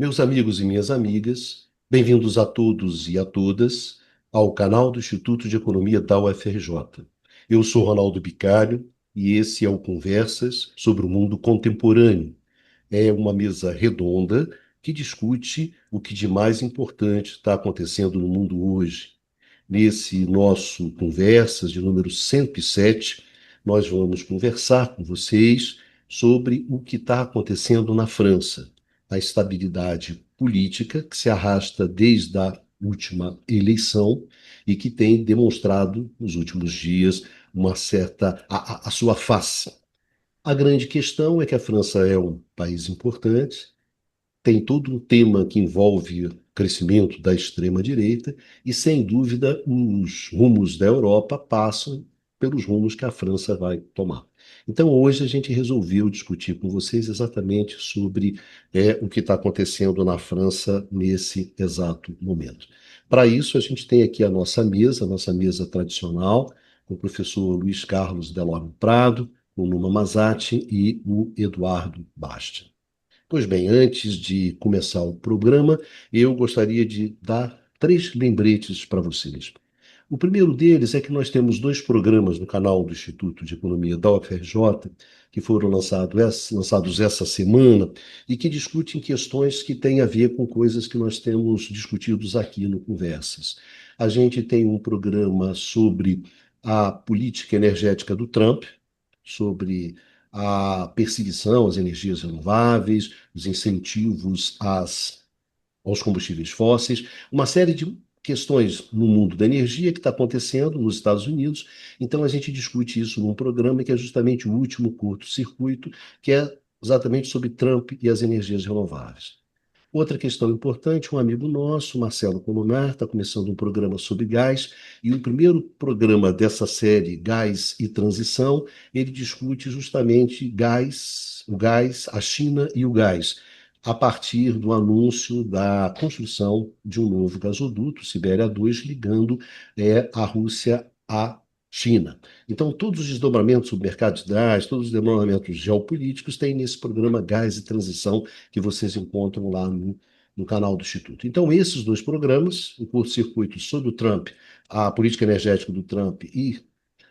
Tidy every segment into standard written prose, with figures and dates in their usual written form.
Meus amigos e minhas amigas, bem-vindos a todos e a todas ao canal do Instituto de Economia da UFRJ. Eu sou Ronaldo Bicalho e esse é o Conversas sobre o Mundo Contemporâneo. É uma mesa redonda que discute o que de mais importante está acontecendo no mundo hoje. Nesse nosso Conversas de número 107, nós vamos conversar com vocês sobre o que está acontecendo na França, a estabilidade política que se arrasta desde a última eleição e que tem demonstrado nos últimos dias uma certa a sua face. A grande questão é que a França é um país importante, tem todo um tema que envolve o crescimento da extrema-direita e, sem dúvida, os rumos da Europa passam pelos rumos que a França vai tomar. Então, hoje a gente resolveu discutir com vocês exatamente sobre o que está acontecendo na França nesse exato momento. Para isso, a gente tem aqui a nossa mesa tradicional, com o professor Luiz Carlos Delorme Prado, o Numa Mazatti e o Eduardo Basti. Pois bem, antes de começar o programa, eu gostaria de dar três lembretes para vocês. O primeiro deles é que nós temos dois programas no canal do Instituto de Economia da UFRJ, que foram lançados essa semana e que discutem questões que têm a ver com coisas que nós temos discutidos aqui no Conversas. A gente tem um programa sobre a política energética do Trump, sobre a perseguição às energias renováveis, os incentivos aos combustíveis fósseis, uma série de questões no mundo da energia que está acontecendo nos Estados Unidos. Então, a gente discute isso num programa que é justamente o último curto-circuito, que é exatamente sobre Trump e as energias renováveis. Outra questão importante, um amigo nosso, Marcelo Colomar, está começando um programa sobre gás, e o primeiro programa dessa série, Gás e Transição, ele discute justamente gás, o gás, a China e o gás, a partir do anúncio da construção de um novo gasoduto, Sibéria 2, ligando a Rússia à China. Então, todos os desdobramentos sobre o mercado de gás, todos os desdobramentos geopolíticos têm nesse programa Gás e Transição, que vocês encontram lá no canal do Instituto. Então, esses dois programas, o curto-circuito sobre o Trump, a política energética do Trump e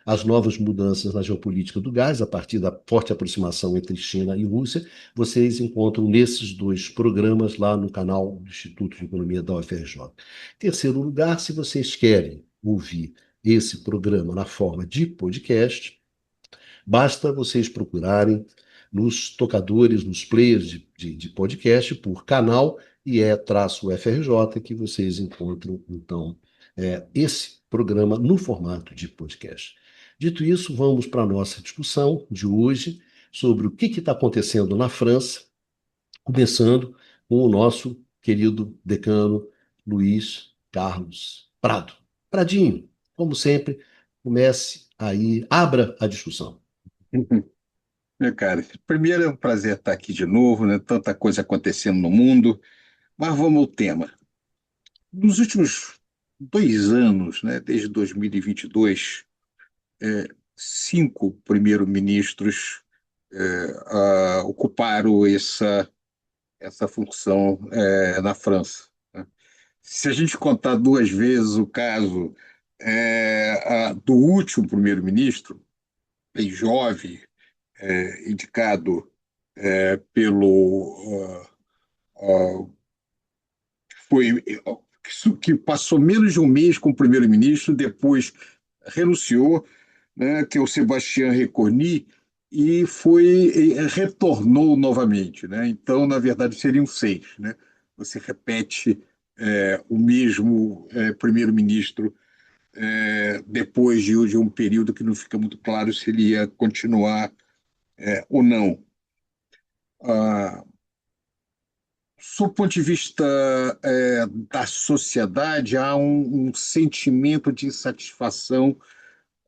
as novas mudanças na geopolítica do gás, a partir da forte aproximação entre China e Rússia, vocês encontram nesses dois programas lá no canal do Instituto de Economia da UFRJ. Em terceiro lugar, se vocês querem ouvir esse programa na forma de podcast, basta vocês procurarem nos tocadores, nos players de podcast por canal IE-FRJ, que vocês encontram, então, esse programa no formato de podcast. Dito isso, vamos para a nossa discussão de hoje sobre o que está acontecendo na França, começando com o nosso querido decano Luiz Carlos Prado. Pradinho, como sempre, comece aí, abra a discussão. Meu cara, primeiro é um prazer estar aqui de novo, né? Tanta coisa acontecendo no mundo, mas vamos ao tema. Nos últimos 2 anos, né, desde 2022, cinco primeiros-ministros ocuparam essa função na França, né? Se a gente contar duas vezes o caso do último primeiro-ministro, bem jovem, indicado pelo foi que passou menos de um mês como primeiro-ministro, depois renunciou, né, que é o Sebastião Lecornu, e retornou novamente, né? Então, na verdade, seriam seis, né? Você repete o mesmo primeiro-ministro depois de um período que não fica muito claro se ele ia continuar ou não. Ah, Sob o ponto de vista da sociedade, há um sentimento de insatisfação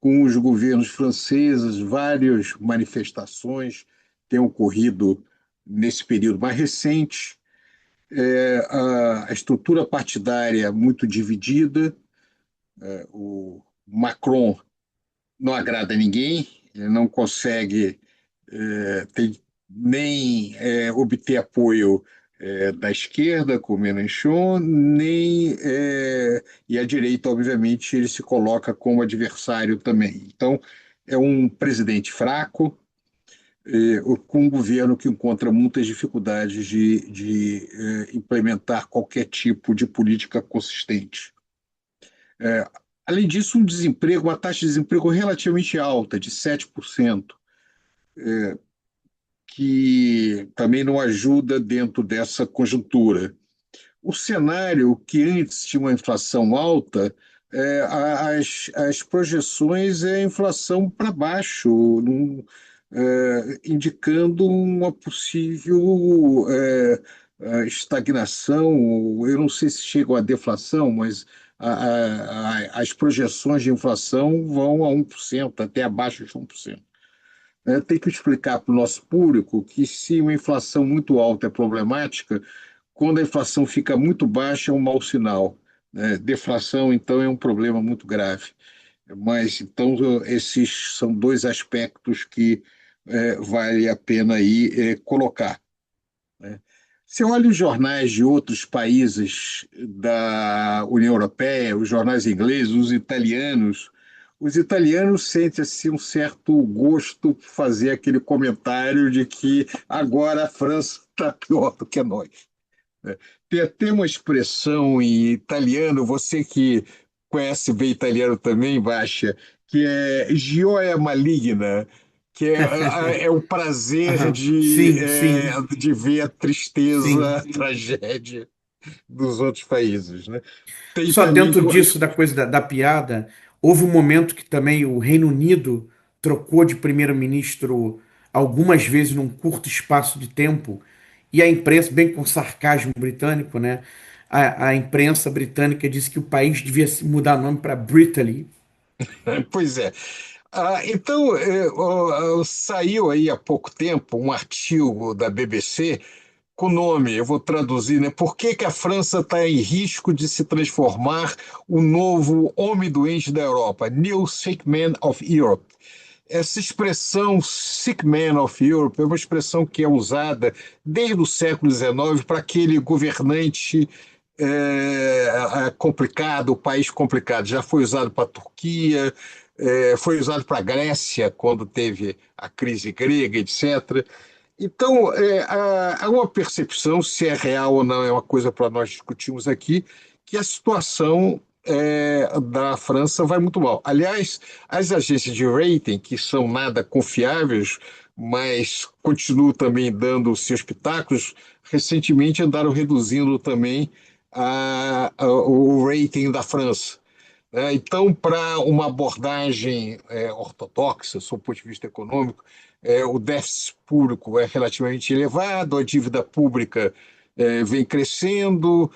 com os governos franceses, várias manifestações têm ocorrido nesse período mais recente, a estrutura partidária muito dividida, o Macron não agrada a ninguém, ele não consegue nem obter apoio da esquerda, como Mélenchon, nem e a direita, obviamente, ele se coloca como adversário também. Então, é um presidente fraco, com um governo que encontra muitas dificuldades de implementar qualquer tipo de política consistente. Além disso, uma taxa de desemprego relativamente alta, de 7%, que também não ajuda dentro dessa conjuntura. O cenário que antes tinha uma inflação alta, as projeções é inflação para baixo, indicando uma possível estagnação. Eu não sei se chegam à deflação, mas as projeções de inflação vão a 1%, até abaixo de 1%. Tem que explicar para o nosso público que se uma inflação muito alta é problemática, quando a inflação fica muito baixa é um mau sinal, né? Deflação, então, é um problema muito grave. Mas, então, esses são dois aspectos que vale a pena aí colocar, né? Você olha os jornais de outros países da União Europeia, os jornais ingleses, os italianos sentem assim, um certo gosto por fazer aquele comentário de que agora a França está pior do que nós. Tem até uma expressão em italiano, você que conhece bem italiano também, Baixa, que é gioia maligna, que é o prazer Aham. Sim, sim, de ver a tristeza, a sim. tragédia dos outros países, né? Tem Só também. dentro disso, da coisa da piada, houve um momento que também o Reino Unido trocou de primeiro-ministro algumas vezes num curto espaço de tempo, e a imprensa, bem com sarcasmo britânico, né? A imprensa britânica disse que o país devia se mudar o nome para Brittany. Pois é. Então, saiu aí há pouco tempo um artigo da BBC com o nome, eu vou traduzir, né? Por que que a França está em risco de se transformar o novo homem doente da Europa? New Sick Man of Europe. Essa expressão Sick Man of Europe é uma expressão que é usada desde o século XIX para aquele governante complicado, o país complicado. Já foi usado para a Turquia, foi usado para a Grécia, quando teve a crise grega, etc. Então, há uma percepção, se é real ou não, é uma coisa para nós discutirmos aqui, que a situação da França vai muito mal. Aliás, as agências de rating, que são nada confiáveis, mas continuam também dando os seus pitacos, recentemente andaram reduzindo também o rating da França. Então, para uma abordagem ortodoxa, sob o ponto de vista econômico, o déficit público é relativamente elevado, a dívida pública vem crescendo,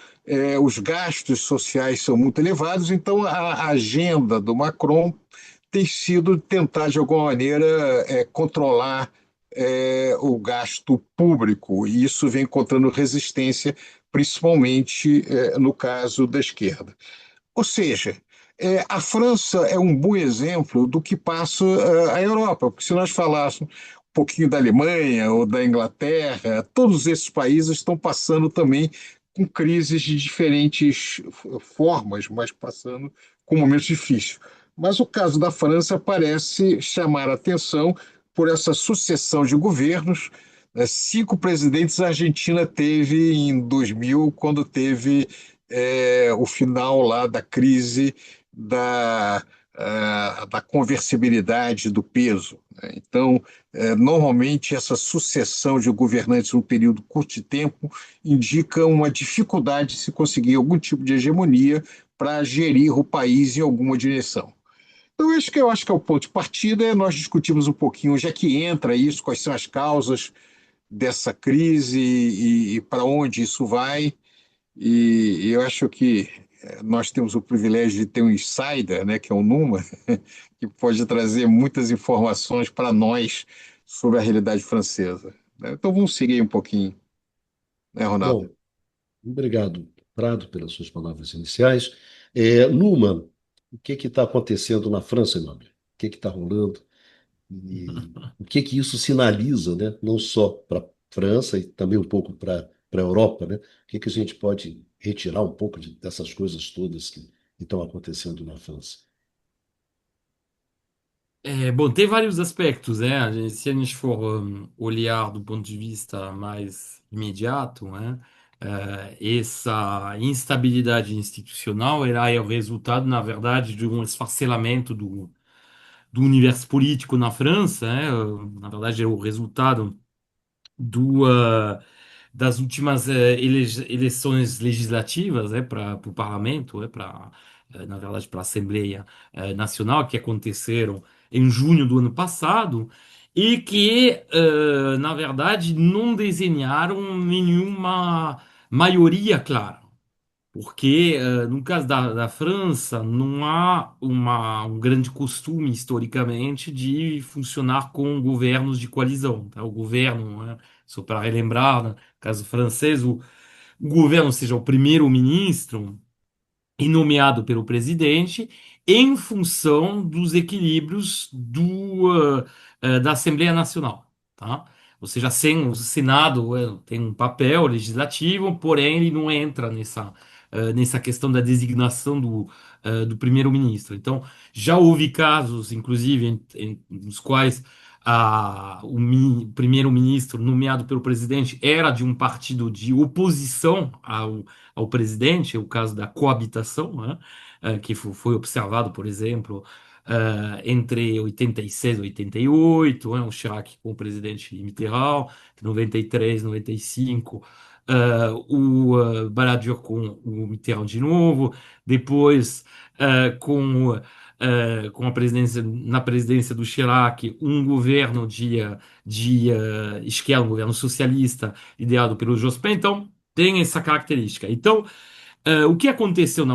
os gastos sociais são muito elevados, então a agenda do Macron tem sido tentar, de alguma maneira, controlar o gasto público, e isso vem encontrando resistência, principalmente no caso da esquerda. Ou seja, a França é um bom exemplo do que passa a Europa, porque se nós falássemos um pouquinho da Alemanha ou da Inglaterra, todos esses países estão passando também com crises de diferentes formas, mas passando com momentos difíceis. Mas o caso da França parece chamar a atenção por essa sucessão de governos. 5 presidentes a Argentina teve em 2000, quando teve o final lá da crise da conversibilidade do peso, né? Então, normalmente, essa sucessão de governantes num período curto de tempo indica uma dificuldade de se conseguir algum tipo de hegemonia para gerir o país em alguma direção. Então, eu acho que é o ponto de partida, nós discutimos um pouquinho onde é que entra isso, quais são as causas dessa crise e para onde isso vai. E eu acho que nós temos o privilégio de ter um insider, né, que é o Numa, que pode trazer muitas informações para nós sobre a realidade francesa, né? Então vamos seguir um pouquinho, né, Ronaldo? Bom, obrigado, Prado, pelas suas palavras iniciais. Numa, o que está acontecendo na França, meu amigo? O que está rolando? E o que isso sinaliza, né? Não só para a França e também um pouco para para a Europa, né? O que que a gente pode retirar um pouco dessas coisas todas que estão acontecendo na França? Bom, tem vários aspectos, né? Se a gente for olhar do ponto de vista mais imediato, né? Essa instabilidade institucional ela é o resultado, na verdade, de um esfacelamento do universo político na França, né? Na verdade, é o resultado do, das últimas eleições legislativas, para o parlamento, na verdade, para a Assembleia Nacional, que aconteceram em junho do ano passado, e que, na verdade, não desenharam nenhuma maioria clara. Porque, no caso da França, não há um grande costume, historicamente, de funcionar com governos de coalizão. Tá? O governo, né, só para relembrar, no caso francês, o governo, ou seja, o primeiro-ministro, e nomeado pelo presidente em função dos equilíbrios da Assembleia Nacional, tá? Ou seja, sem, o Senado tem um papel legislativo, porém ele não entra nessa questão da designação do primeiro-ministro. Então, já houve casos, inclusive, nos quais o primeiro-ministro nomeado pelo presidente era de um partido de oposição ao presidente, o caso da coabitação, né, que foi observado, por exemplo, entre 86 e 88, né, o Chirac com o presidente Mitterrand, 93, 95, o Balladur com o Mitterrand de novo, depois com a presidência, na presidência do Chirac, um governo de esquerda, um governo socialista, ideado pelo Jospin. Então, tem essa característica. Então, o que aconteceu na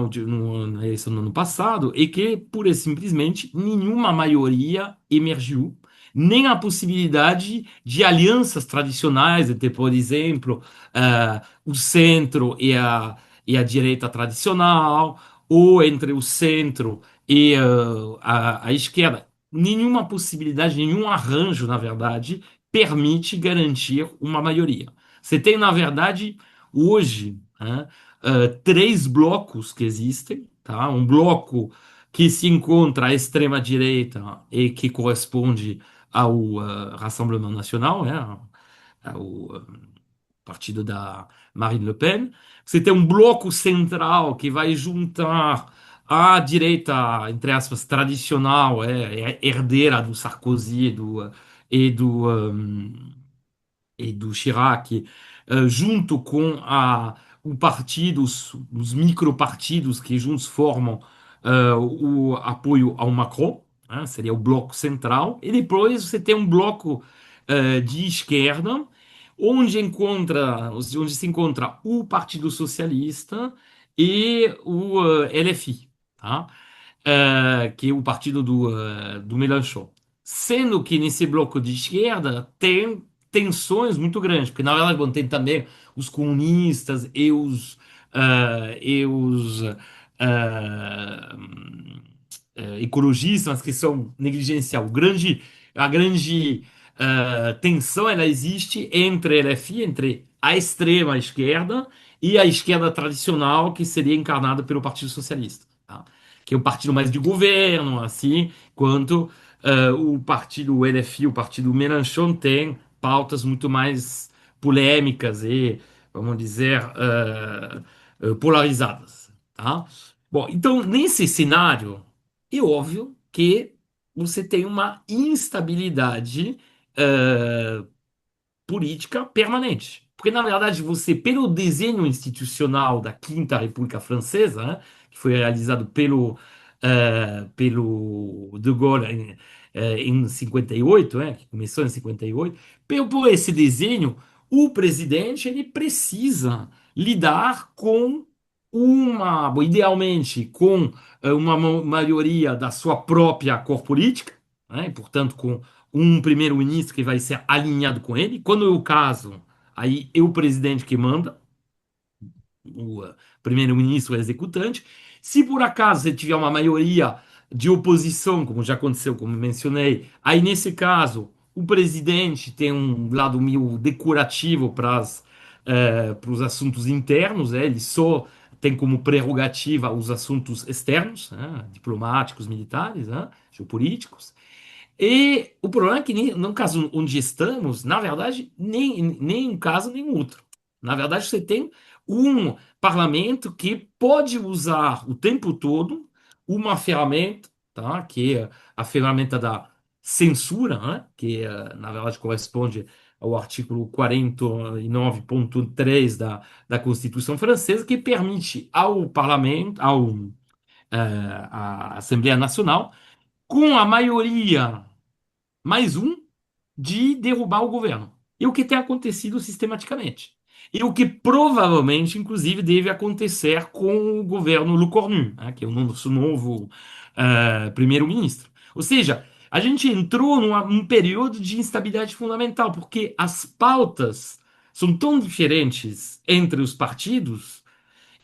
eleição do ano passado é que, pura e simplesmente, nenhuma maioria emergiu, nem a possibilidade de alianças tradicionais, entre, por exemplo, o centro e a direita tradicional, ou entre o centro e a esquerda. Nenhuma possibilidade, nenhum arranjo, na verdade, permite garantir uma maioria. Você tem, na verdade, hoje, né, três blocos que existem, tá? Um bloco que se encontra à extrema direita e que corresponde ao Rassemblement National, né? Ao partido da Marine Le Pen. Você tem um bloco central que vai juntar a direita, entre aspas, tradicional, herdeira do Sarkozy e do, e do Chirac, junto com o partido, os micropartidos que juntos formam o apoio ao Macron, né, seria o bloco central, e depois você tem um bloco de esquerda, onde se encontra o Partido Socialista e o LFI, tá? Que é o partido do Mélenchon. Sendo que nesse bloco de esquerda tem tensões muito grandes, porque na verdade bom, tem também os comunistas e os ah, ecologistas que são negligenciados. A grande tensão ela existe entre LFI, entre a extrema esquerda e a esquerda tradicional, que seria encarnada pelo Partido Socialista, tá? Que é um partido mais de governo, assim, quanto o partido o LFI, o partido Mélenchon, tem pautas muito mais polêmicas e, vamos dizer, polarizadas, tá? Bom, então, nesse cenário, é óbvio que você tem uma instabilidade eh, política permanente. Porque, na verdade, você, pelo desenho institucional da Quinta República Francesa, né, que foi realizado pelo De Gaulle em 58, que começou em 58, por esse desenho, o presidente ele precisa lidar com bom, idealmente, com uma maioria da sua própria cor política, né, e, portanto, com um primeiro-ministro que vai ser alinhado com ele. Quando é o caso, aí é o presidente que manda, o primeiro-ministro é executante. Se por acaso você tiver uma maioria de oposição, como já aconteceu, como mencionei, aí nesse caso o presidente tem um lado meio decorativo para os assuntos internos, ele só tem como prerrogativa os assuntos externos, diplomáticos, militares, geopolíticos. E o problema é que, no caso onde estamos, na verdade, nem um caso nem outro. Na verdade, você tem um parlamento que pode usar o tempo todo uma ferramenta, tá? Que é a ferramenta da censura, né? Que, na verdade, corresponde ao artigo 49.3 da Constituição Francesa, que permite ao parlamento, à Assembleia Nacional, com a maioria mais um, de derrubar o governo. E o que tem acontecido sistematicamente. E o que provavelmente, inclusive, deve acontecer com o governo Le Cornu, né, que é o nosso novo primeiro-ministro. Ou seja, a gente entrou num período de instabilidade fundamental, porque as pautas são tão diferentes entre os partidos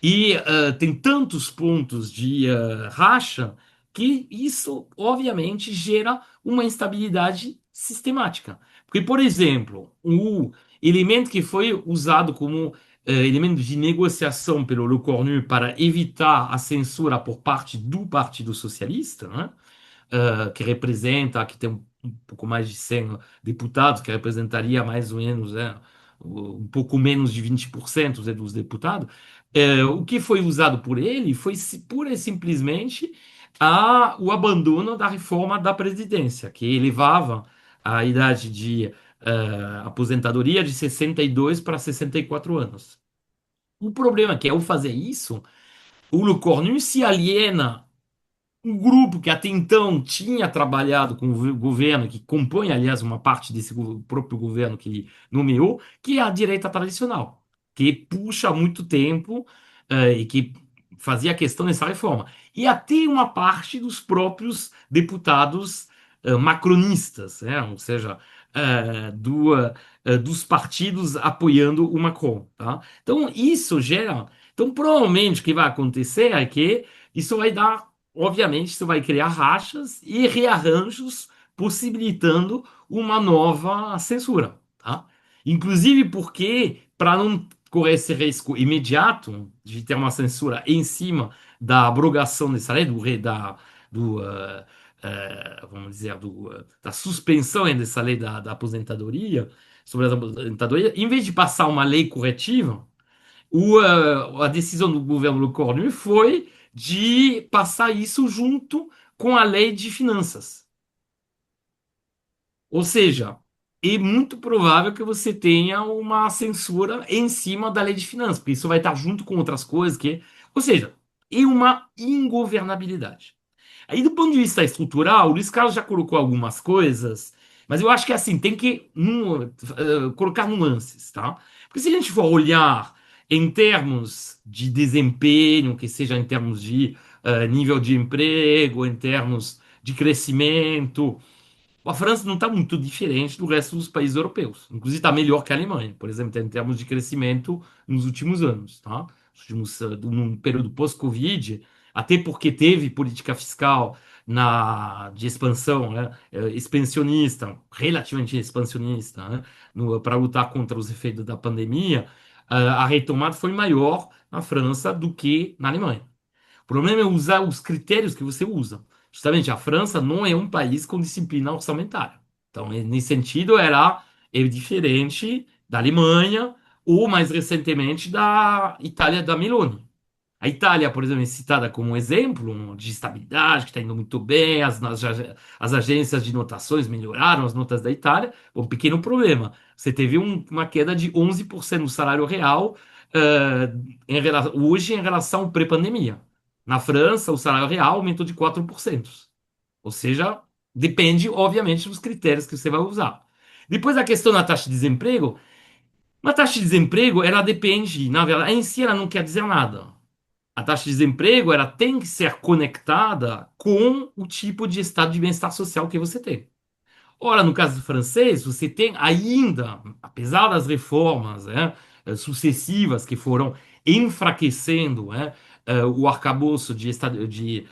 e tem tantos pontos de racha que isso, obviamente, gera uma instabilidade sistemática. Porque, por exemplo, o elemento que foi usado como elemento de negociação pelo Le Cornu para evitar a censura por parte do Partido Socialista, né? Que representa, que tem um pouco mais de 100 deputados, que representaria mais ou menos um pouco menos de 20% dos deputados. O que foi usado por ele foi pura e simplesmente o abandono da reforma da Previdência, que elevava a idade de aposentadoria de 62 para 64 anos. O problema é que, ao fazer isso, o Le Cornu se aliena um grupo que até então tinha trabalhado com o governo, que compõe, aliás, uma parte desse próprio governo que ele nomeou, que é a direita tradicional, que puxa há muito tempo e que fazia questão dessa reforma. E até uma parte dos próprios deputados macronistas, ou seja, dos partidos apoiando o Macron. Tá? Então, isso gera. Então, provavelmente o que vai acontecer é que isso vai dar. Obviamente, isso vai criar rachas e rearranjos, possibilitando uma nova censura, tá? Inclusive porque, para não correr esse risco imediato de ter uma censura em cima da abrogação dessa lei, vamos dizer, da suspensão dessa lei da aposentadoria, sobre a aposentadoria, em vez de passar uma lei corretiva, a decisão do governo Le Cornu foi de passar isso junto com a lei de finanças. Ou seja, é muito provável que você tenha uma censura em cima da lei de finanças, porque isso vai estar junto com outras coisas ou seja, é uma ingovernabilidade. Aí, do ponto de vista estrutural, o Luiz Carlos já colocou algumas coisas, mas eu acho que assim, tem que colocar nuances, tá? Porque se a gente for olhar em termos de desempenho, que seja em termos de nível de emprego, em termos de crescimento, a França não está muito diferente do resto dos países europeus. Inclusive está melhor que a Alemanha, por exemplo, em termos de crescimento nos últimos anos, tá? Num período pós-Covid, até porque teve política fiscal de expansão, né? Expansionista, relativamente expansionista, né? Para lutar contra os efeitos da pandemia, a retomada foi maior na França do que na Alemanha. O problema é usar os critérios que você usa. Justamente, a França não é um país com disciplina orçamentária. Então, nesse sentido, é diferente da Alemanha ou, mais recentemente, da Itália da Meloni. A Itália, por exemplo, é citada como um exemplo de estabilidade, que está indo muito bem, as agências de notações melhoraram as notas da Itália. Um pequeno problema: você teve uma queda de 11% do salário real hoje em relação ao pré-pandemia. Na França, o salário real aumentou de 4%. Ou seja, depende, obviamente, dos critérios que você vai usar. Depois, a questão da taxa de desemprego. Uma taxa de desemprego, ela depende, na verdade, em si ela não quer dizer nada. A taxa de desemprego ela tem que ser conectada com o tipo de estado de bem-estar social que você tem. Ora, no caso francês, você tem ainda, apesar das reformas sucessivas que foram enfraquecendo o arcabouço de estado de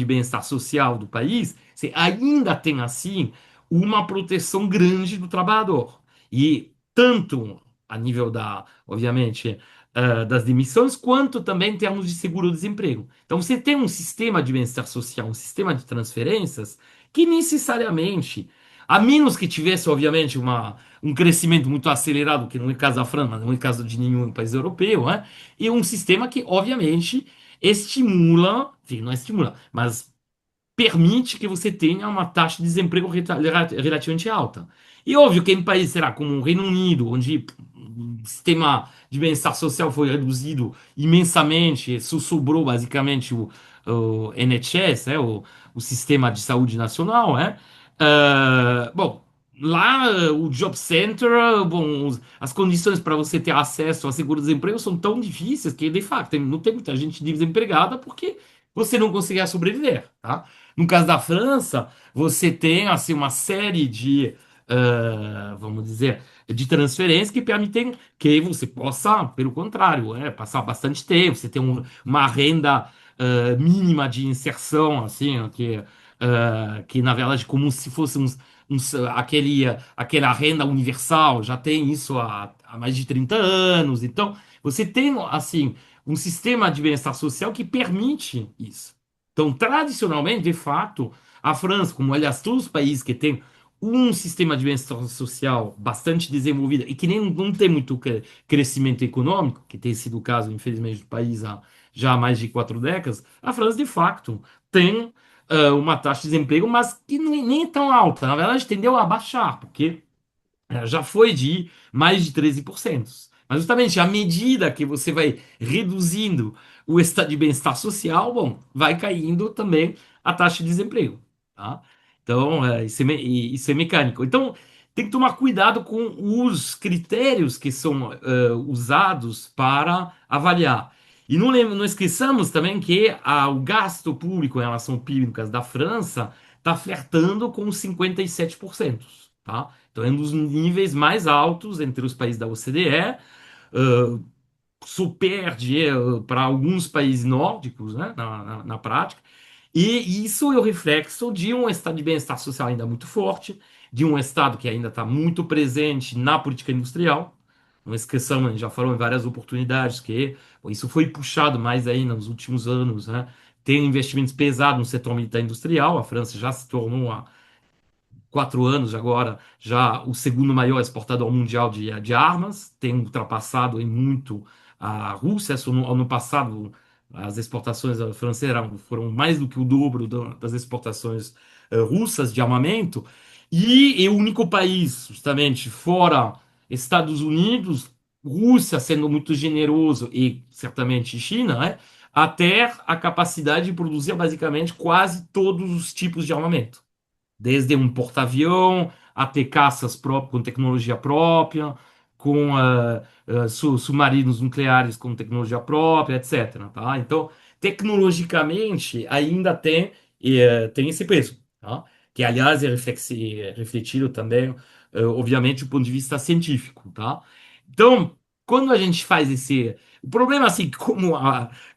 bem-estar social do país, você ainda tem, assim, uma proteção grande do trabalhador. E tanto a nível da, obviamente, das demissões, quanto também em termos de seguro-desemprego. Então, você tem um sistema de bem-estar social, um sistema de transferências, que necessariamente, a menos que tivesse, obviamente, um crescimento muito acelerado, que não é caso da França, mas não é caso de nenhum país europeu, né? E um sistema que, obviamente, estimula, enfim, não estimula, mas permite que você tenha uma taxa de desemprego relativamente alta. E óbvio que em países, será, como o Reino Unido, onde o sistema de bem-estar social foi reduzido imensamente, só sobrou basicamente o NHS, o Sistema de Saúde Nacional, bom, lá o Job Center, bom, as condições para você ter acesso a seguro-desemprego são tão difíceis que, de fato, não tem muita gente desempregada porque você não conseguia sobreviver, tá? No caso da França, você tem assim uma série de, vamos dizer, de transferências que permitem que você possa, pelo contrário, passar bastante tempo. Você tem uma renda mínima de inserção, assim, que na verdade como se fosse aquela renda universal, já tem isso há mais de 30 anos. Então, você tem assim um sistema de bem-estar social que permite isso. Então, tradicionalmente, de fato, a França, como aliás todos os países que têm um sistema de bem-estar social bastante desenvolvido e que nem não tem muito crescimento econômico, que tem sido o caso, infelizmente, do país há já há mais de 4 décadas, a França, de fato, tem uma taxa de desemprego, mas que nem é tão alta. Na verdade, tendeu a baixar, porque já foi de mais de 13%. Mas justamente à medida que você vai reduzindo o estado de bem-estar social, bom, vai caindo também a taxa de desemprego, tá? Então, isso é mecânico. Então, tem que tomar cuidado com os critérios que são usados para avaliar. E não esqueçamos também que o gasto público em relação ao PIB, no caso da França, está flertando com 57%, tá? Então, é um dos níveis mais altos entre os países da OCDE, uh, superde para alguns países nórdicos, né, na prática, e isso é o reflexo de um estado de bem-estar social ainda muito forte, de um estado que ainda está muito presente na política industrial. Não esqueçamos, a gente já falou em várias oportunidades que bom, isso foi puxado mais aí nos últimos anos, né? Tem investimentos pesados no setor militar industrial, a França já se tornou 4 anos agora, já o segundo maior exportador mundial de armas, tem ultrapassado em muito a Rússia. Ano passado, as exportações francesas foram mais do que o dobro das exportações russas de armamento, e é o único país, justamente, fora Estados Unidos, Rússia sendo muito generoso e certamente China, a ter a capacidade de produzir basicamente quase todos os tipos de armamento desde um porta-avião até caças com tecnologia própria, com submarinos nucleares com tecnologia própria, etc. Tá? Então, tecnologicamente, ainda tem esse peso, tá? Que, aliás, é refletido também, obviamente, do ponto de vista científico. Tá? Então, quando a gente faz esse. O problema, assim, como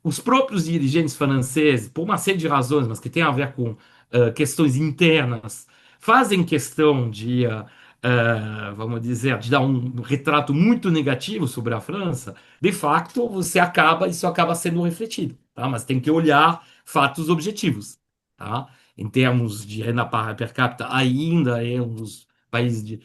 os próprios dirigentes franceses, por uma série de razões, mas que tem a ver com questões internas, fazem questão de, vamos dizer, de dar um retrato muito negativo sobre a França, de fato, isso acaba sendo refletido, tá? Mas tem que olhar fatos objetivos, tá? Em termos de renda per capita, ainda é um dos países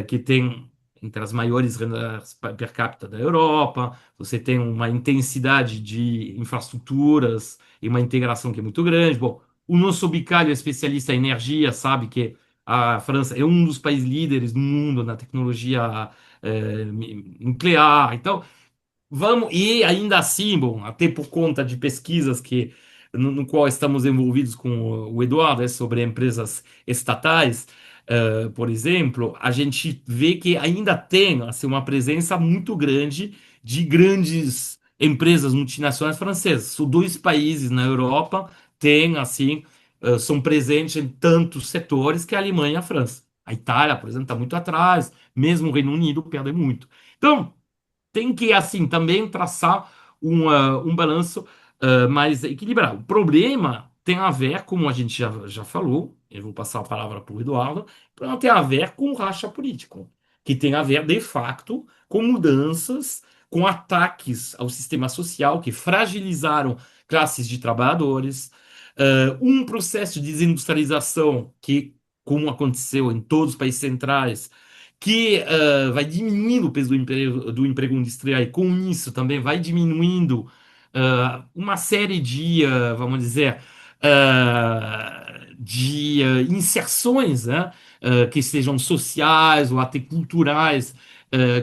que tem entre as maiores rendas per capita da Europa. Você tem uma intensidade de infraestruturas e uma integração que é muito grande. Bom, o nosso Bicalho, especialista em energia, sabe que a França é um dos países líderes do mundo na tecnologia nuclear. Então, vamos, e ainda assim, bom, até por conta de pesquisas no qual estamos envolvidos com o Eduardo, sobre empresas estatais, por exemplo, a gente vê que ainda tem assim, uma presença muito grande de grandes empresas multinacionais francesas. São dois países na Europa têm assim, são presentes em tantos setores que a Alemanha e a França. A Itália, por exemplo, está muito atrás, mesmo o Reino Unido perde muito. Então, tem que, assim, também traçar um balanço mais equilibrado. O problema tem a ver, como a gente já falou, eu vou passar a palavra para o Eduardo, tem a ver com o racha político. que tem a ver, de facto, com mudanças, com ataques ao sistema social que fragilizaram classes de trabalhadores, um processo de desindustrialização que, como aconteceu em todos os países centrais, que vai diminuindo o peso do emprego industrial e com isso também vai diminuindo uma série de, vamos dizer, de inserções, né, que sejam sociais ou até culturais,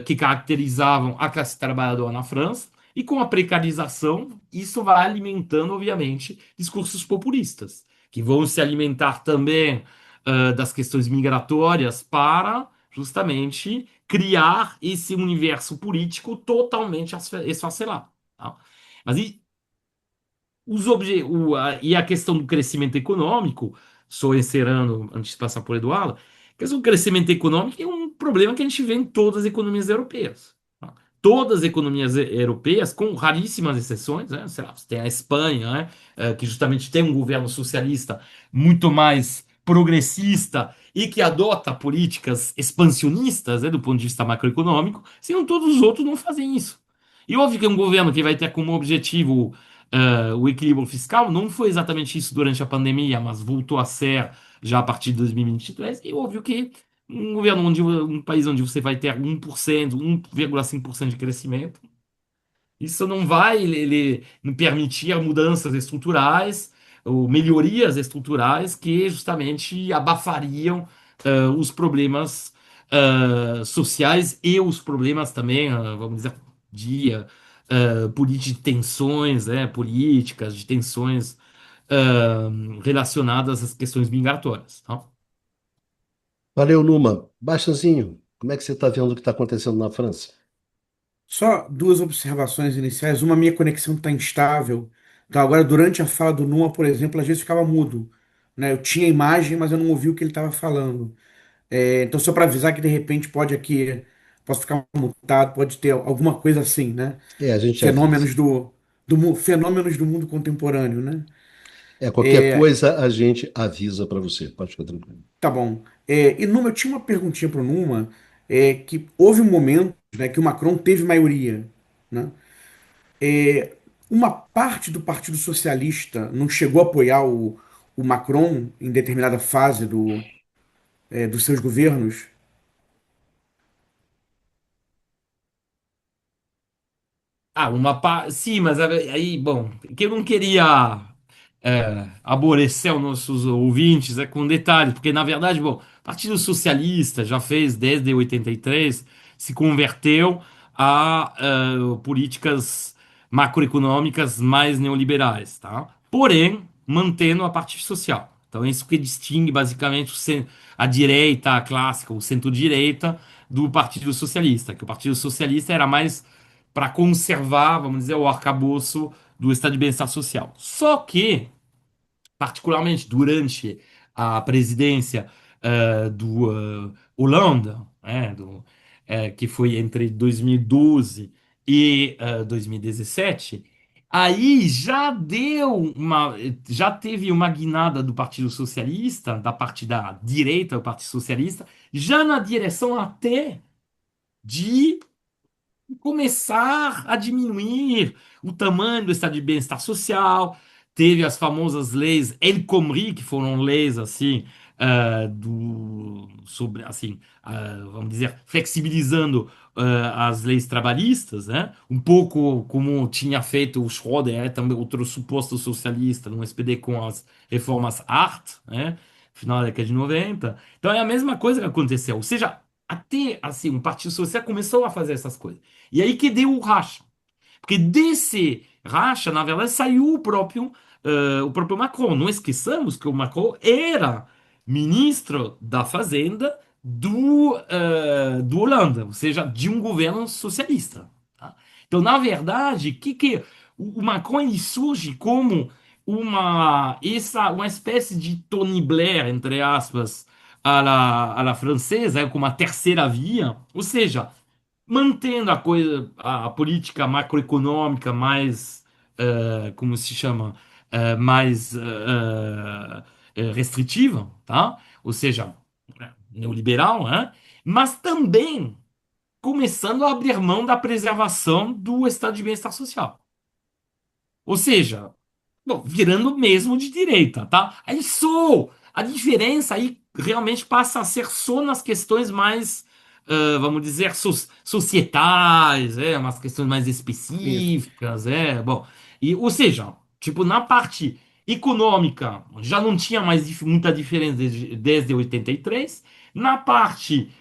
que caracterizavam a classe trabalhadora na França. E com a precarização, isso vai alimentando, obviamente, discursos populistas, que vão se alimentar também das questões migratórias para justamente criar esse universo político totalmente esfacelado. Tá? Mas e a questão do crescimento econômico, só encerrando antes de passar por Eduardo, a questão do crescimento econômico é um problema que a gente vê em todas as economias europeias. Tá? Todas as economias europeias, com raríssimas exceções, né? Sei lá, você tem a Espanha, né? Que justamente tem um governo socialista muito mais progressista e que adota políticas expansionistas, né, do ponto de vista macroeconômico, senão todos os outros não fazem isso. E óbvio que é um governo que vai ter como objetivo o equilíbrio fiscal. Não foi exatamente isso durante a pandemia, mas voltou a ser já a partir de 2023. E óbvio que um país onde você vai ter 1%, 1,5% de crescimento, isso não vai permitir mudanças estruturais ou melhorias estruturais que justamente abafariam os problemas sociais e os problemas também, vamos dizer, de tensões, políticas, de tensões relacionadas às questões migratórias. Tá? Valeu, Numa. Bastanzinho, como é que você está vendo o que está acontecendo na França? Só duas observações iniciais. Uma, minha conexão está instável. Então, agora, durante a fala do Numa, por exemplo, às vezes ficava mudo. Né? Eu tinha imagem, mas eu não ouvi o que ele estava falando. Então, só para avisar que de repente pode aqui, posso ficar mutado, pode ter alguma coisa assim, né? A gente avisa. Fenômenos do mundo contemporâneo, né? Qualquer coisa a gente avisa para você. Pode ficar tranquilo. Tá bom. E Numa, eu tinha uma perguntinha para o Numa, que houve um momento, né, que o Macron teve maioria, né? Uma parte do Partido Socialista não chegou a apoiar o Macron em determinada fase dos seus governos? Sim, mas aí, bom, que eu não queria aborrecer os nossos ouvintes com detalhes, porque na verdade, bom, o Partido Socialista já fez desde 83, se converteu a políticas macroeconômicas mais neoliberais, tá? Porém, mantendo a parte social. Então, é isso que distingue basicamente a direita clássica, o centro-direita, do Partido Socialista, que o Partido Socialista era mais para conservar, vamos dizer, o arcabouço do estado de bem-estar social. Só que, particularmente durante a presidência do Hollande, que foi entre 2012 e 2017, aí já teve uma guinada do Partido Socialista, da parte da direita do Partido Socialista, já na direção até de começar a diminuir o tamanho do estado de bem-estar social. Teve as famosas leis El Khomri, que foram leis assim, sobre assim, vamos dizer, flexibilizando as leis trabalhistas, né? Um pouco como tinha feito o Schroeder, também outro suposto socialista, no SPD com as reformas Hart, né? Final da década de 90. Então é a mesma coisa que aconteceu. Ou seja, até assim, o Partido Social começou a fazer essas coisas. E aí que deu o racha. Porque desse racha, na verdade, saiu o próprio Macron. Não esqueçamos que o Macron era ministro da Fazenda do Holanda, ou seja, de um governo socialista. Tá? Então, na verdade, o Macron ele surge como uma espécie de Tony Blair, entre aspas, à la francesa, como a terceira via, ou seja, mantendo a política macroeconômica mais, como se chama, mais restritiva, tá? Ou seja, neoliberal, né? mas também começando a abrir mão da preservação do estado de bem-estar social. Ou seja, bom, virando mesmo de direita, tá? Aí só a diferença aí realmente passa a ser só nas questões mais, vamos dizer, societais, umas questões mais Isso. específicas, bom. E, ou seja, tipo, na parte econômica já não tinha mais muita diferença desde 83. Na parte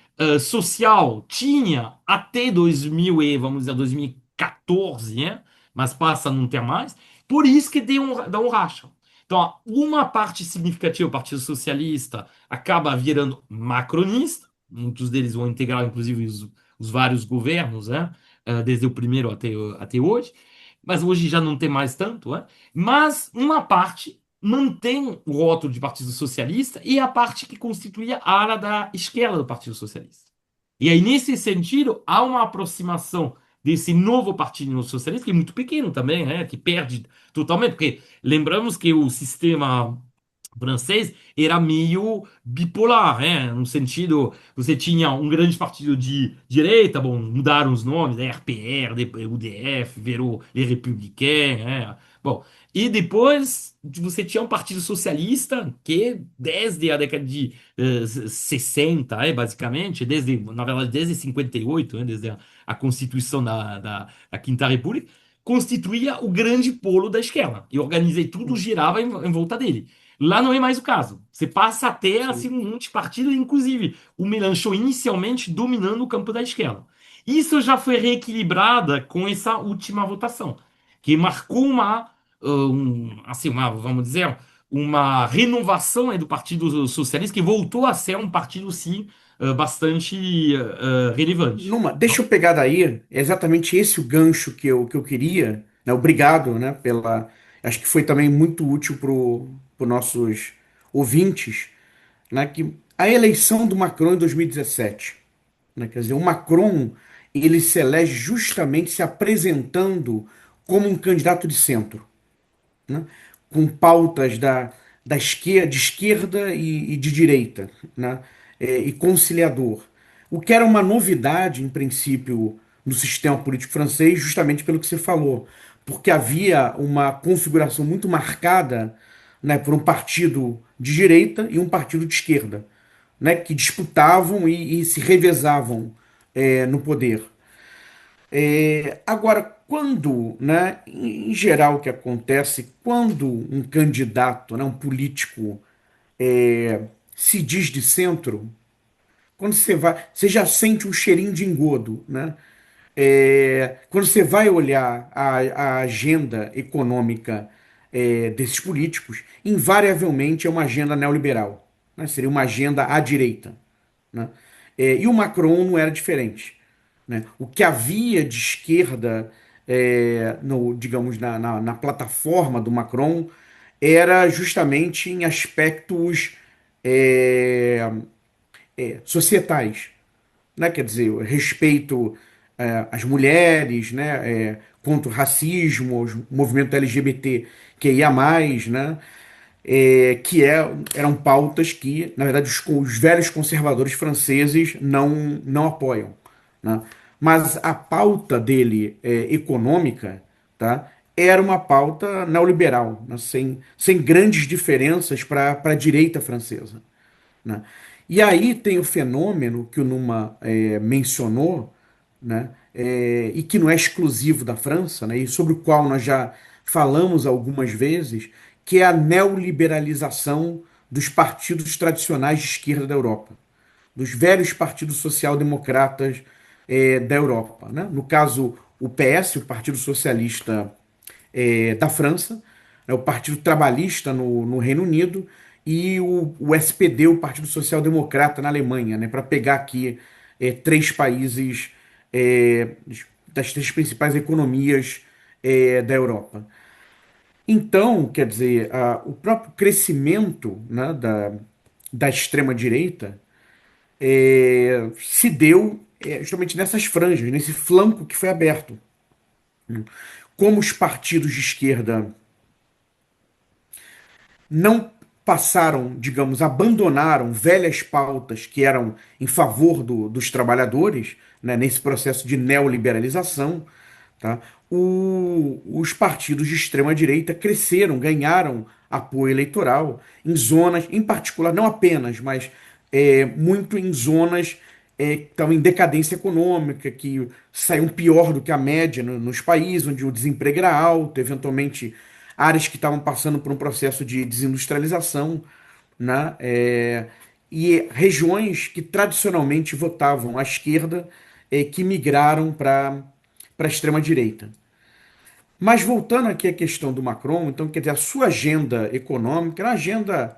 social tinha até 2000 e, vamos dizer, 2014, né? Mas passa a não ter mais. Por isso que dá um racha. Então, ó, uma parte significativa do Partido Socialista acaba virando macronista, muitos deles vão integrar, inclusive, os vários governos, né? Desde o primeiro até hoje, mas hoje já não tem mais tanto, né? Mas uma parte mantém o rótulo de Partido Socialista e a parte que constituía a ala da esquerda do Partido Socialista. E aí, nesse sentido, há uma aproximação desse novo Partido Socialista, que é muito pequeno também, né? Que perde totalmente, porque lembramos que o sistema francês era meio bipolar, né? No sentido, você tinha um grande partido de direita, bom, mudaram os nomes, né? RPR, UDF, virou Les Républicains, né? Bom, e depois você tinha um partido socialista que desde a década de 60, basicamente, na verdade, desde 58, né? Desde a Constituição da Quinta República, constituía o grande polo da esquerda. E organizei tudo, girava em volta dele. Lá não é mais o caso. Você passa a ter assim, Sim. um monte de partido, inclusive o Mélenchon inicialmente dominando o campo da esquerda. Isso já foi reequilibrada com essa última votação, que marcou assim, vamos dizer, uma renovação do Partido Socialista, que voltou a ser um partido, sim, bastante relevante. Deixa eu pegar daí, é exatamente esse o gancho que eu queria, né? Obrigado, né, pela. Acho que foi também muito útil para os nossos ouvintes, né, que a eleição do Macron em 2017, né, quer dizer, o Macron ele se elege justamente se apresentando como um candidato de centro, né, com pautas da esquerda, de esquerda e de direita, né, e conciliador. O que era uma novidade, em princípio, no sistema político francês, justamente pelo que você falou, porque havia uma configuração muito marcada, né, por um partido de direita e um partido de esquerda, né, que disputavam e se revezavam no poder. Agora, quando, né, em geral, o que acontece, quando um candidato, né, um político, se diz de centro, quando você vai, você já sente um cheirinho de engodo, né? Quando você vai olhar a agenda econômica desses políticos, invariavelmente é uma agenda neoliberal, né? Seria uma agenda à direita, né? E o Macron não era diferente, né? O que havia de esquerda, no, digamos, na plataforma do Macron era justamente em aspectos é, societais, né? Quer dizer, o respeito às mulheres, né? Contra o racismo, o movimento LGBT que ia mais, né? Eram pautas que, na verdade, os velhos conservadores franceses não apoiam, né? Mas a pauta dele econômica, tá? Era uma pauta neoliberal, né? Sem grandes diferenças para a direita francesa, né? E aí tem o fenômeno que o Numa mencionou, né? E que não é exclusivo da França, né? E sobre o qual nós já falamos algumas vezes, que é a neoliberalização dos partidos tradicionais de esquerda da Europa, dos velhos partidos social-democratas da Europa, né? No caso, o PS, o Partido Socialista da França, né, o Partido Trabalhista no Reino Unido e o SPD, o Partido Social Democrata na Alemanha, né, para pegar aqui três países das três principais economias da Europa. Então, quer dizer, o próprio crescimento, né, da extrema-direita se deu justamente nessas franjas, nesse flanco que foi aberto. Como os partidos de esquerda não passaram, digamos, abandonaram velhas pautas que eram em favor dos trabalhadores, né, nesse processo de neoliberalização, tá? Os partidos de extrema-direita cresceram, ganharam apoio eleitoral em zonas, em particular, não apenas, mas muito em zonas que estavam em decadência econômica, que saíam pior do que a média nos países, onde o desemprego era alto, eventualmente áreas que estavam passando por um processo de desindustrialização, né? E regiões que tradicionalmente votavam à esquerda, que migraram para a extrema-direita. Mas voltando aqui à questão do Macron, então, quer dizer, a sua agenda econômica era uma agenda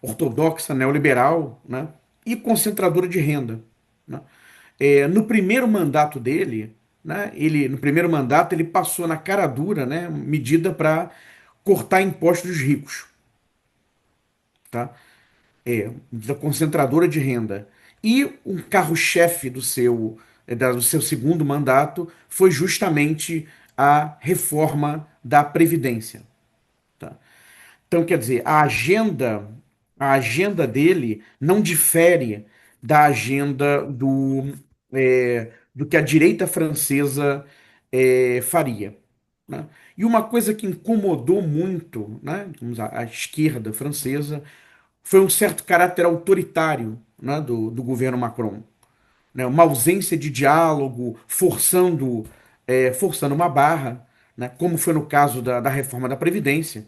ortodoxa, neoliberal, né? E concentradora de renda, né? No primeiro mandato dele, né, no primeiro mandato, ele passou na cara dura, né, medida para cortar impostos dos ricos, tá? Da concentradora de renda. E um carro-chefe do seu segundo mandato foi justamente a reforma da Previdência. Tá? Então, quer dizer, a agenda dele não difere da agenda do que a direita francesa faria. Né? E uma coisa que incomodou muito, né, digamos, a esquerda francesa foi um certo caráter autoritário, né, do governo Macron, né, uma ausência de diálogo, forçando uma barra, né, como foi no caso da reforma da Previdência,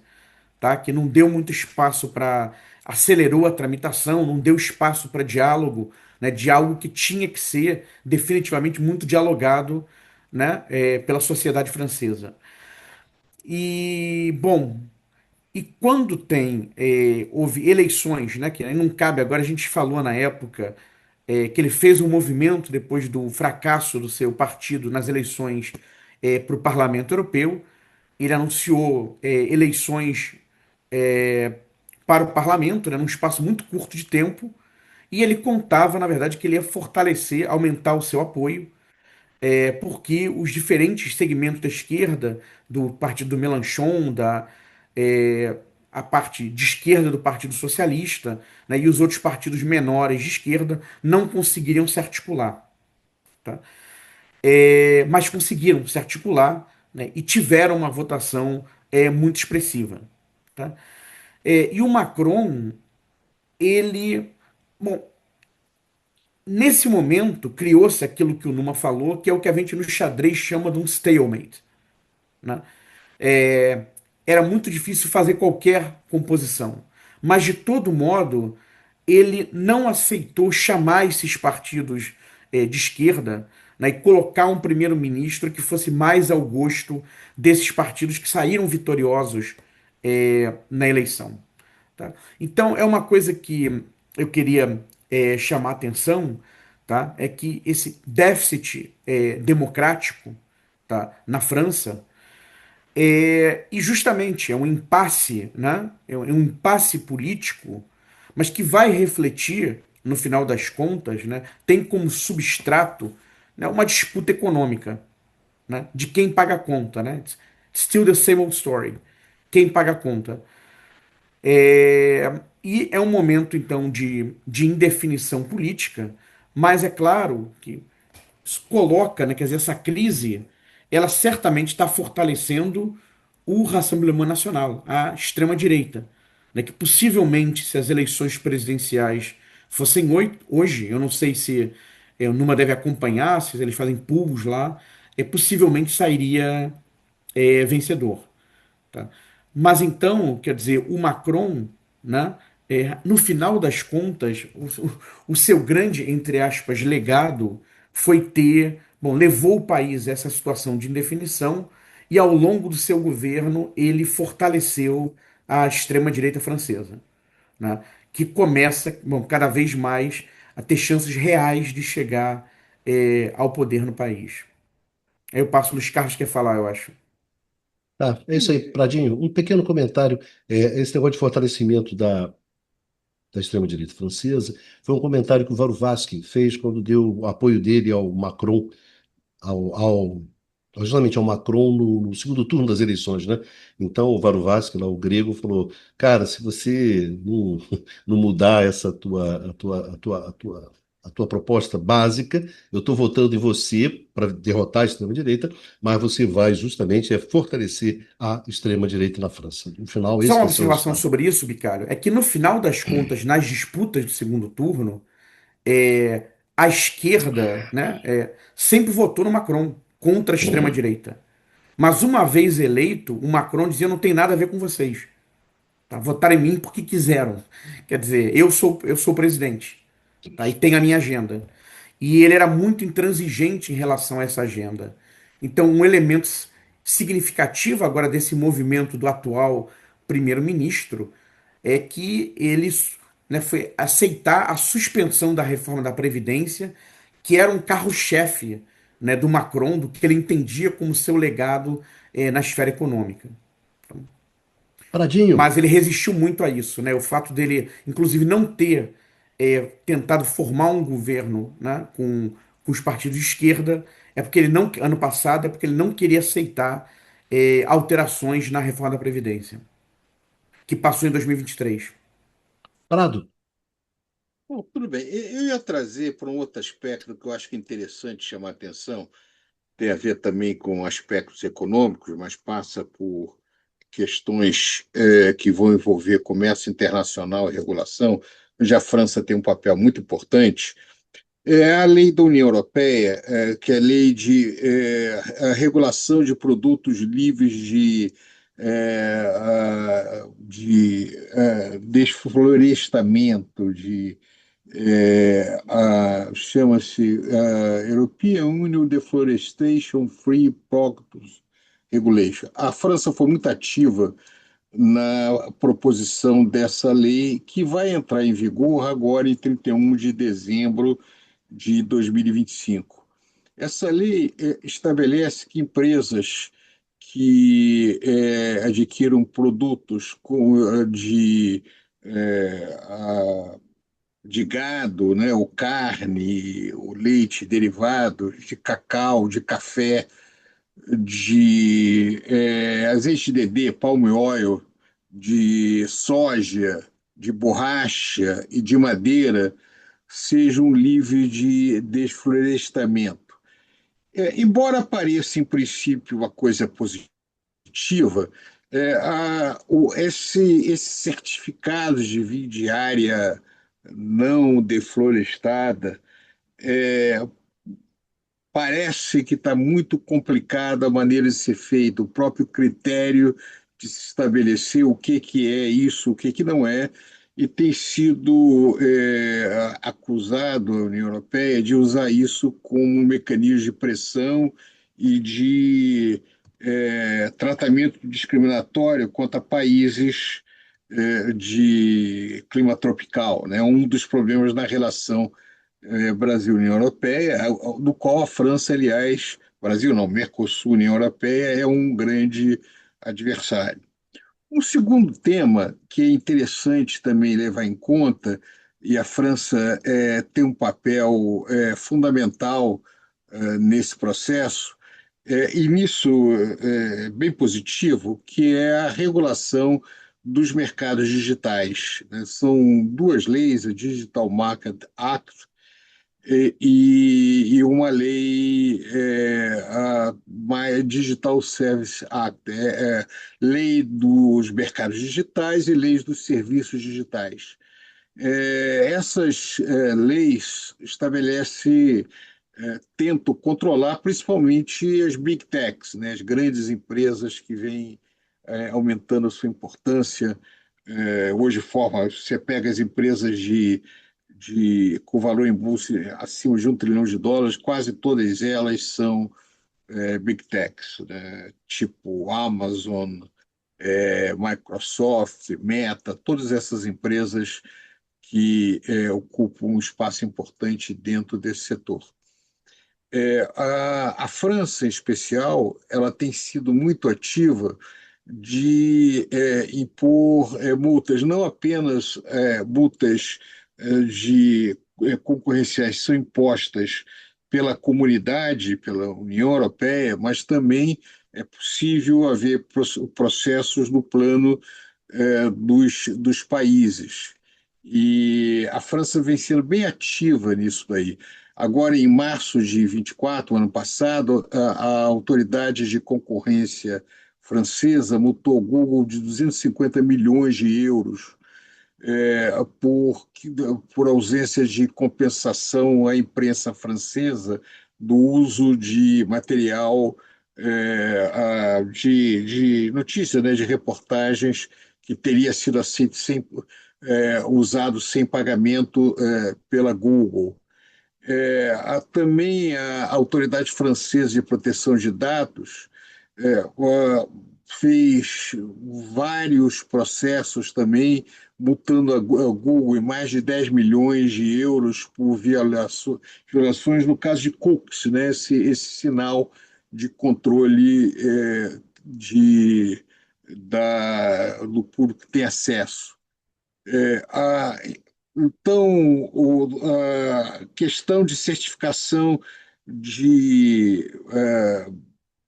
tá, que não deu muito espaço para acelerou a tramitação, não deu espaço para diálogo, né, de algo que tinha que ser definitivamente muito dialogado, né, pela sociedade francesa. E bom, e quando houve eleições, né, que aí não cabe agora, a gente falou na época que ele fez um movimento depois do fracasso do seu partido nas eleições para o Parlamento Europeu. Ele anunciou eleições é, para o parlamento, né, num espaço muito curto de tempo, e ele contava, na verdade, que ele ia fortalecer, aumentar o seu apoio, porque os diferentes segmentos da esquerda, do partido do Mélenchon, é, a parte de esquerda do Partido Socialista, né, e os outros partidos menores de esquerda, não conseguiriam se articular. Tá? Mas conseguiram se articular, né, e tiveram uma votação muito expressiva. Tá? E o Macron, ele. Bom, nesse momento criou-se aquilo que o Numa falou, que é o que a gente no xadrez chama de um stalemate. Né? É, Era muito difícil fazer qualquer composição. Mas, de todo modo, ele não aceitou chamar esses partidos de esquerda, né, e colocar um primeiro-ministro que fosse mais ao gosto desses partidos que saíram vitoriosos na eleição. Tá? Então, é uma coisa que eu queria chamar a atenção, tá? É que esse déficit democrático, tá, na França, e justamente é um impasse, né? É um impasse político, mas que vai refletir, no final das contas, né? Tem como substrato, né, uma disputa econômica, né? De quem paga a conta, né? It's still the same old story. Quem paga a conta? E é um momento, então, de indefinição política, mas é claro que isso coloca, né, quer dizer, essa crise, ela certamente está fortalecendo o Rassemblement Nacional, a extrema-direita, né, que possivelmente, se as eleições presidenciais fossem hoje, eu não sei se o Numa deve acompanhar, se eles fazem polls lá, possivelmente sairia vencedor. Tá? Mas então, quer dizer, o Macron, né, no final das contas, o seu grande, entre aspas, legado foi bom, levou o país a essa situação de indefinição e ao longo do seu governo ele fortaleceu a extrema-direita francesa, né, que começa, bom, cada vez mais a ter chances reais de chegar ao poder no país. Aí eu passo, Luiz Carlos quer falar, eu acho. Tá, é isso aí, Pradinho. Um pequeno comentário. Esse negócio de fortalecimento da extrema-direita francesa foi um comentário que o Varoufakis fez quando deu o apoio dele ao Macron, ao justamente ao Macron no segundo turno das eleições, né? Então o Varoufakis, lá o grego, falou: cara, se você não, não mudar essa a tua proposta básica, eu estou votando em você para derrotar a extrema-direita, mas você vai justamente fortalecer a extrema-direita na França. No final, Só esse uma vai ser o observação resultado. sobre isso, Bicalho, é que no final das contas, nas disputas do segundo turno, a esquerda, né, sempre votou no Macron contra a extrema-direita. Mas uma vez eleito, o Macron dizia: não tem nada a ver com vocês. Tá? Votaram em mim porque quiseram. Quer dizer, eu sou o presidente. Tá? E tenho a minha agenda. E ele era muito intransigente em relação a essa agenda. Então, um elemento significativo agora desse movimento do atual primeiro-ministro é que ele, né, foi aceitar a suspensão da reforma da Previdência, que era um carro-chefe, né, do Macron, do que ele entendia como seu legado na esfera econômica. Paradinho, Mas ele resistiu muito a isso, né? O fato dele, inclusive, não ter tentado formar um governo, né, com os partidos de esquerda, é porque ele não, ano passado, é porque ele não queria aceitar alterações na reforma da Previdência, que passou em 2023. parado. Bom, tudo bem. Eu ia trazer para um outro aspecto que eu acho que é interessante chamar a atenção, tem a ver também com aspectos econômicos, mas passa por questões que vão envolver comércio internacional e regulação, onde a França tem um papel muito importante. É a lei da União Europeia, que é a lei de a regulação de produtos livres de desflorestamento, chama-se European Union Deforestation Free Products Regulation. A França foi muito ativa na proposição dessa lei, que vai entrar em vigor agora em 31 de dezembro de 2025. Essa lei estabelece que empresas que adquiram produtos de gado, né, ou carne, o leite, derivados de cacau, de café, de azeite de dendê, palm oil, de soja, de borracha e de madeira sejam livres de desflorestamento. Embora pareça, em princípio, uma coisa positiva, esses certificados de vida de área não deflorestada parece que está muito complicada a maneira de ser feito, o próprio critério de se estabelecer o que é isso, o que não é, e tem sido acusado a União Europeia de usar isso como um mecanismo de pressão e de tratamento discriminatório contra países de clima tropical, né? Um dos problemas na relação Brasil-União Europeia, do qual a França, aliás, Brasil não, Mercosul-União Europeia é um grande adversário. Um segundo tema que é interessante também levar em conta, e a França tem um papel fundamental nesse processo, e nisso bem positivo, que é a regulação dos mercados digitais, né? São duas leis, a Digital Market Act e uma lei, a Digital Service Act, lei dos mercados digitais e leis dos serviços digitais. Essas leis tentam controlar principalmente as big techs, né, as grandes empresas que vêm aumentando a sua importância. Hoje você pega as empresas com valor em bolsa acima de US$ 1 trilhão, quase todas elas são big techs, né? Tipo Amazon, Microsoft, Meta, todas essas empresas que ocupam um espaço importante dentro desse setor. A França, em especial, ela tem sido muito ativa de impor multas, não apenas multas de concorrenciais são impostas pela comunidade, pela União Europeia, mas também é possível haver processos no plano dos países. E a França vem sendo bem ativa nisso daí. Agora, em março de 24, ano passado, a autoridade de concorrência francesa multou o Google de 250 milhões de euros é, por, por ausência de compensação à imprensa francesa do uso de material de notícia, né, de reportagens que teria sido aceito usado sem pagamento pela Google. Também a Autoridade Francesa de Proteção de Dados fez vários processos também, multando a Google em mais de 10 milhões de euros por violações no caso de cookies, né? Esse sinal de controle do público que tem acesso. A, então, a questão de certificação de,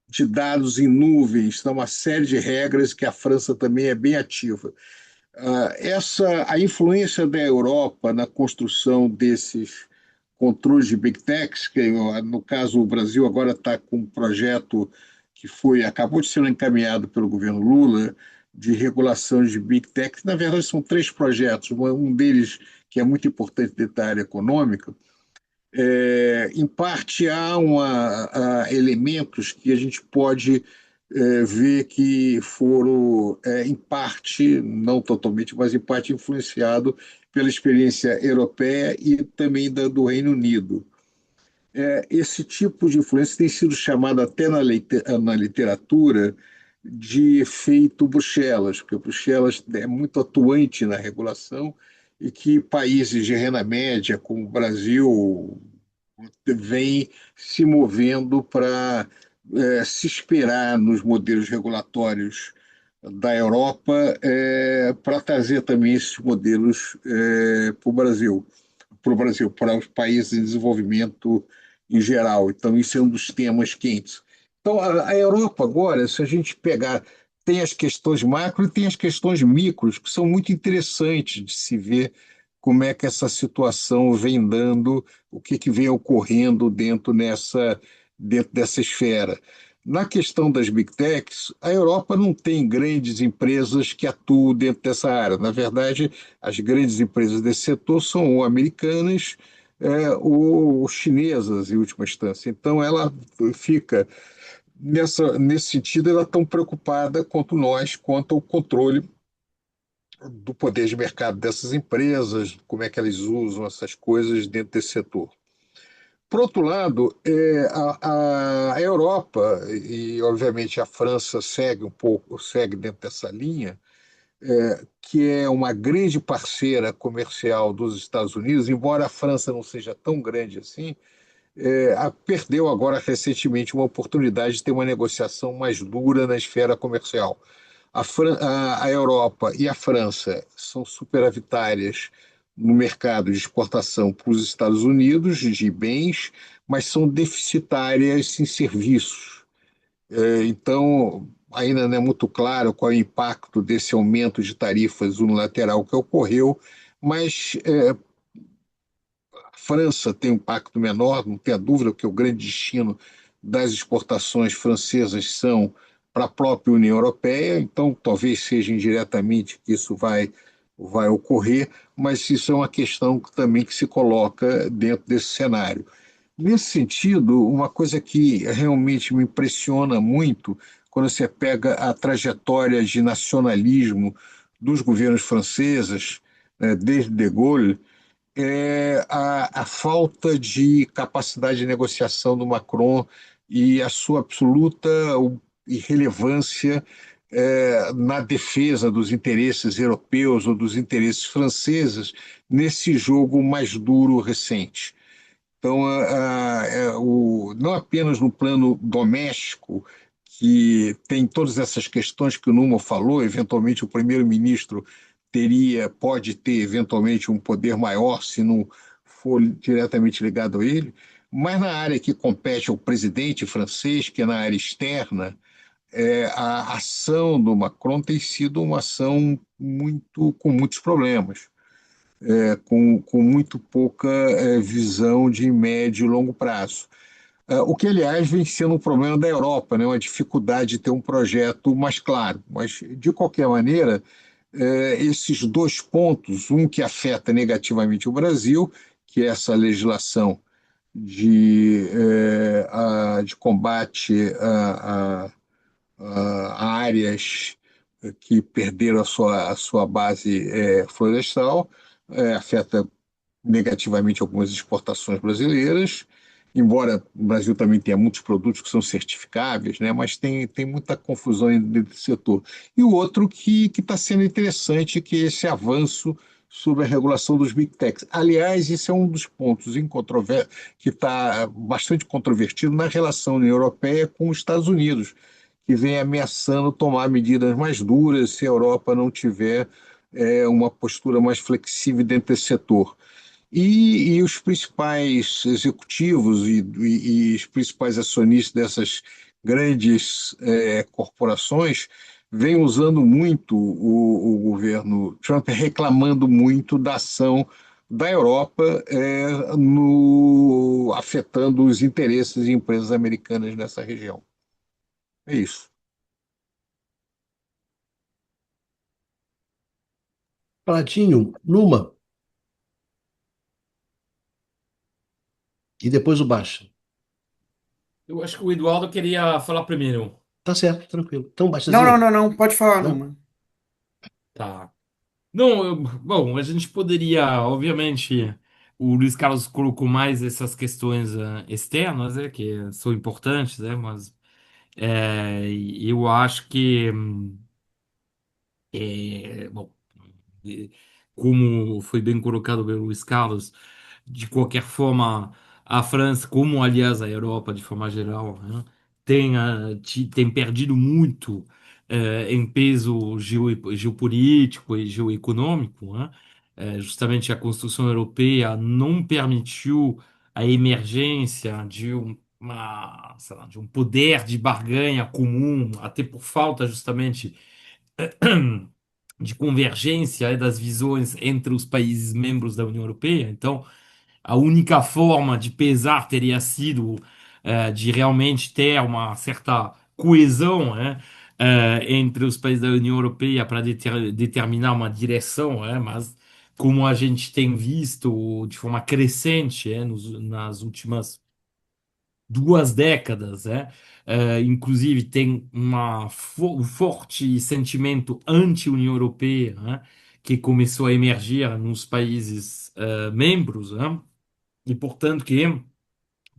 de dados em nuvens, então, uma série de regras que a França também é bem ativa. A influência da Europa na construção desses controles de Big Techs, que no caso o Brasil agora está com um projeto que acabou de ser encaminhado pelo governo Lula, de regulação de Big Tech. Na verdade, são três projetos. Um deles, que é muito importante dentro da área econômica, em parte há elementos que a gente pode ver que foram, em parte, não totalmente, mas em parte influenciado pela experiência europeia e também do Reino Unido. Esse tipo de influência tem sido chamado até na literatura de efeito Bruxelas, porque Bruxelas é muito atuante na regulação e que países de renda média, como o Brasil, vêm se movendo para se inspirar nos modelos regulatórios da Europa para trazer também esses modelos para os países em desenvolvimento em geral. Então, isso é um dos temas quentes. Então, a Europa agora, se a gente pegar, tem as questões macro e tem as questões micros, que são muito interessantes de se ver como é que essa situação vem dando, o que vem ocorrendo dentro dessa esfera. Na questão das Big Techs, a Europa não tem grandes empresas que atuam dentro dessa área. Na verdade, as grandes empresas desse setor são ou americanas ou chinesas, em última instância. Então, ela fica, nesse sentido, ela é tão preocupada quanto nós, quanto ao controle do poder de mercado dessas empresas, como é que elas usam essas coisas dentro desse setor. Por outro lado, a Europa, e obviamente a França segue dentro dessa linha, que é uma grande parceira comercial dos Estados Unidos, embora a França não seja tão grande assim, perdeu agora recentemente uma oportunidade de ter uma negociação mais dura na esfera comercial. A Europa e a França são superavitárias no mercado de exportação para os Estados Unidos de bens, mas são deficitárias em serviços. Então, ainda não é muito claro qual é o impacto desse aumento de tarifas unilateral que ocorreu, mas a França tem um impacto menor, não tenha dúvida, porque o grande destino das exportações francesas são para a própria União Europeia, então talvez seja indiretamente que isso vai ocorrer, mas isso é uma questão também que se coloca dentro desse cenário. Nesse sentido, uma coisa que realmente me impressiona muito, quando você pega a trajetória de nacionalismo dos governos franceses, desde De Gaulle, a falta de capacidade de negociação do Macron e a sua absoluta irrelevância na defesa dos interesses europeus ou dos interesses franceses nesse jogo mais duro recente. Então, não apenas no plano doméstico, que tem todas essas questões que o Numa falou, eventualmente o primeiro-ministro pode ter eventualmente um poder maior se não for diretamente ligado a ele, Mas na área que compete ao presidente francês, que é na área externa, a ação do Macron tem sido uma ação com muitos problemas, com muito pouca visão de médio e longo prazo. O que, aliás, vem sendo um problema da Europa, né? Uma dificuldade de ter um projeto mais claro. Mas, de qualquer maneira, esses dois pontos, um que afeta negativamente o Brasil, que é essa legislação de combate a áreas que perderam a sua base florestal, afeta negativamente algumas exportações brasileiras, embora o Brasil também tenha muitos produtos que são certificáveis, né, mas tem muita confusão dentro do setor. E o outro que está sendo interessante, que é esse avanço sobre a regulação dos Big Techs. Aliás, esse é um dos pontos que está bastante controvertido na relação União Europeia com os Estados Unidos, que vem ameaçando tomar medidas mais duras se a Europa não tiver uma postura mais flexível dentro desse setor. E os principais executivos e os principais acionistas dessas grandes corporações vêm usando muito o governo Trump, reclamando muito da ação da Europa afetando os interesses de empresas americanas nessa região. É isso. Pratinho, numa, e depois o baixa. Eu acho que o Eduardo queria falar primeiro. Tá certo, tranquilo. Então, Não, não, baixazinho. não, não. Pode falar, Não? Numa. Tá. Não, bom, a gente poderia, obviamente, o Luiz Carlos colocou mais essas questões externas, que são importantes, mas eu acho que, bom, eh, como foi bem colocado pelo Luiz Carlos, de qualquer forma, a França, como aliás a Europa de forma geral, né, tem perdido muito em peso geopolítico e geoeconômico, né? Justamente a construção europeia não permitiu a emergência sei lá, de um poder de barganha comum, até por falta justamente de convergência das visões entre os países membros da União Europeia. Então, a única forma de pesar teria sido de realmente ter uma certa coesão, né, entre os países da União Europeia para determinar uma direção, mas como a gente tem visto de forma crescente, nas últimas 2 décadas, inclusive tem um forte sentimento anti-União Europeia, que começou a emergir nos países membros, e portanto que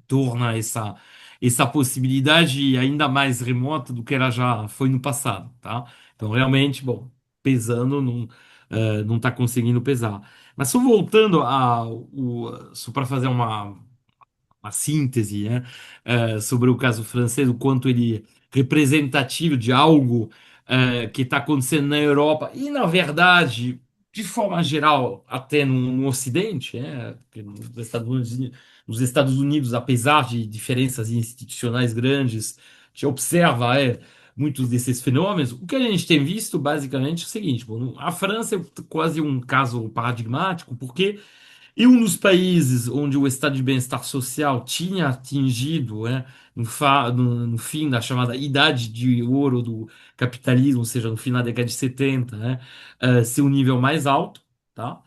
torna essa possibilidade ainda mais remota do que ela já foi no passado, tá? Então realmente, bom, pesando não está conseguindo pesar. Mas só voltando só para fazer uma síntese, sobre o caso francês, o quanto ele é representativo de algo que está acontecendo na Europa e, na verdade, de forma geral, até no Ocidente, porque nos Estados Unidos, apesar de diferenças institucionais grandes, a gente observa muitos desses fenômenos. O que a gente tem visto, basicamente, é o seguinte: bom, a França é quase um caso paradigmático, porque e um dos países onde o estado de bem-estar social tinha atingido, no fim da chamada Idade de Ouro do capitalismo, ou seja, no fim da década de 70, seu nível mais alto, tá?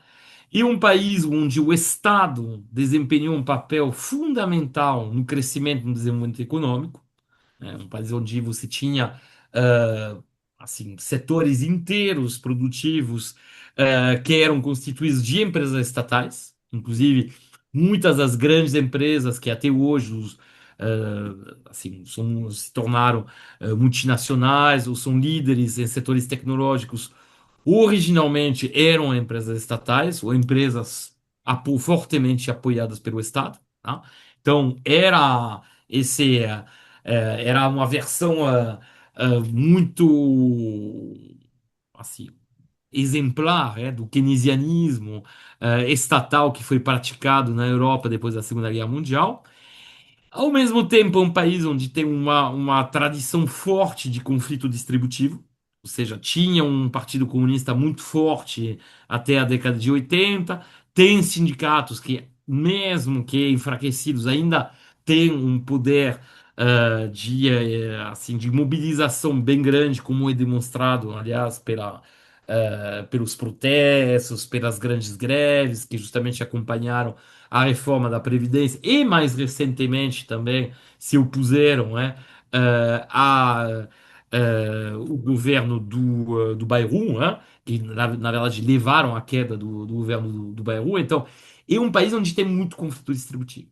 E um país onde o Estado desempenhou um papel fundamental no crescimento e no desenvolvimento econômico, um país onde você tinha assim, setores inteiros produtivos que eram constituídos de empresas estatais, inclusive muitas das grandes empresas que até hoje assim, se tornaram multinacionais ou são líderes em setores tecnológicos, originalmente eram empresas estatais ou empresas fortemente apoiadas pelo Estado, tá? Então, era uma versão muito assim, exemplar do keynesianismo estatal que foi praticado na Europa depois da Segunda Guerra Mundial. Ao mesmo tempo, é um país onde tem uma tradição forte de conflito distributivo, ou seja, tinha um partido comunista muito forte até a década de 80, tem sindicatos que, mesmo que enfraquecidos, ainda têm um poder assim, de mobilização bem grande, como é demonstrado, aliás, pelos protestos, pelas grandes greves que justamente acompanharam a reforma da Previdência e, mais recentemente, também se opuseram, né, o governo do Bayrou, né, que, na verdade, levaram à queda do governo do Bayrou. Então, é um país onde tem muito conflito distributivo.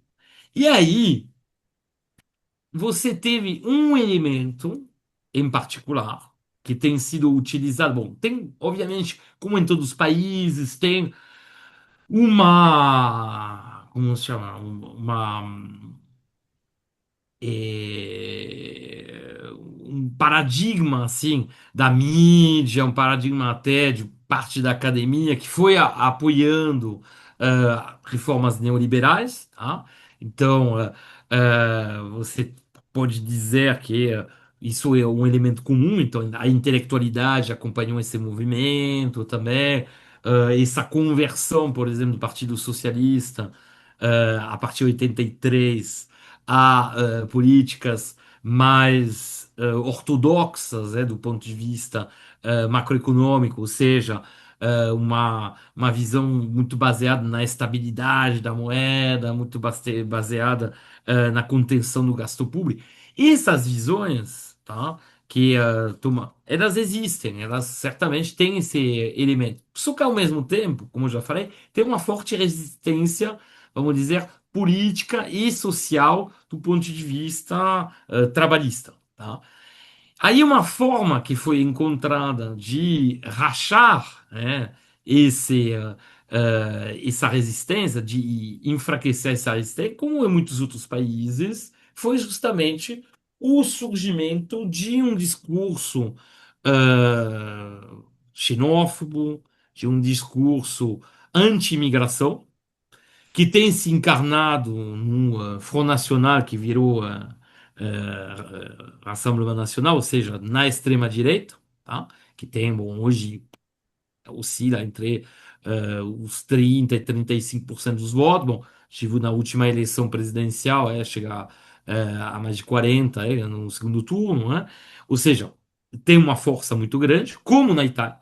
E aí, você teve um elemento em particular que tem sido utilizado. Bom, tem, obviamente, como em todos os países, tem como se chama? Um paradigma assim da mídia, um paradigma até de parte da academia que foi apoiando reformas neoliberais, tá? Então, você pode dizer que isso é um elemento comum, então a intelectualidade acompanhou esse movimento também, essa conversão, por exemplo, do Partido Socialista a partir de 83 a políticas mais ortodoxas, do ponto de vista macroeconômico, ou seja, uma visão muito baseada na estabilidade da moeda, muito baseada na contenção do gasto público. Essas visões, tá, elas existem, elas certamente têm esse elemento. Só que, ao mesmo tempo, como eu já falei, tem uma forte resistência, vamos dizer, política e social do ponto de vista trabalhista. Tá? Aí uma forma que foi encontrada de rachar, né, essa resistência, de enfraquecer essa resistência, como em muitos outros países, foi justamente o surgimento de um discurso xenófobo, de um discurso anti-imigração, que tem se encarnado no Front Nacional, que virou Rassemblement Nacional, ou seja, na extrema-direita, tá? Que tem, bom, hoje oscila entre os 30% e 35% dos votos. Bom, tive na última eleição presidencial, chegar a mais de 40% no segundo turno, né? Ou seja, tem uma força muito grande, como na Itália.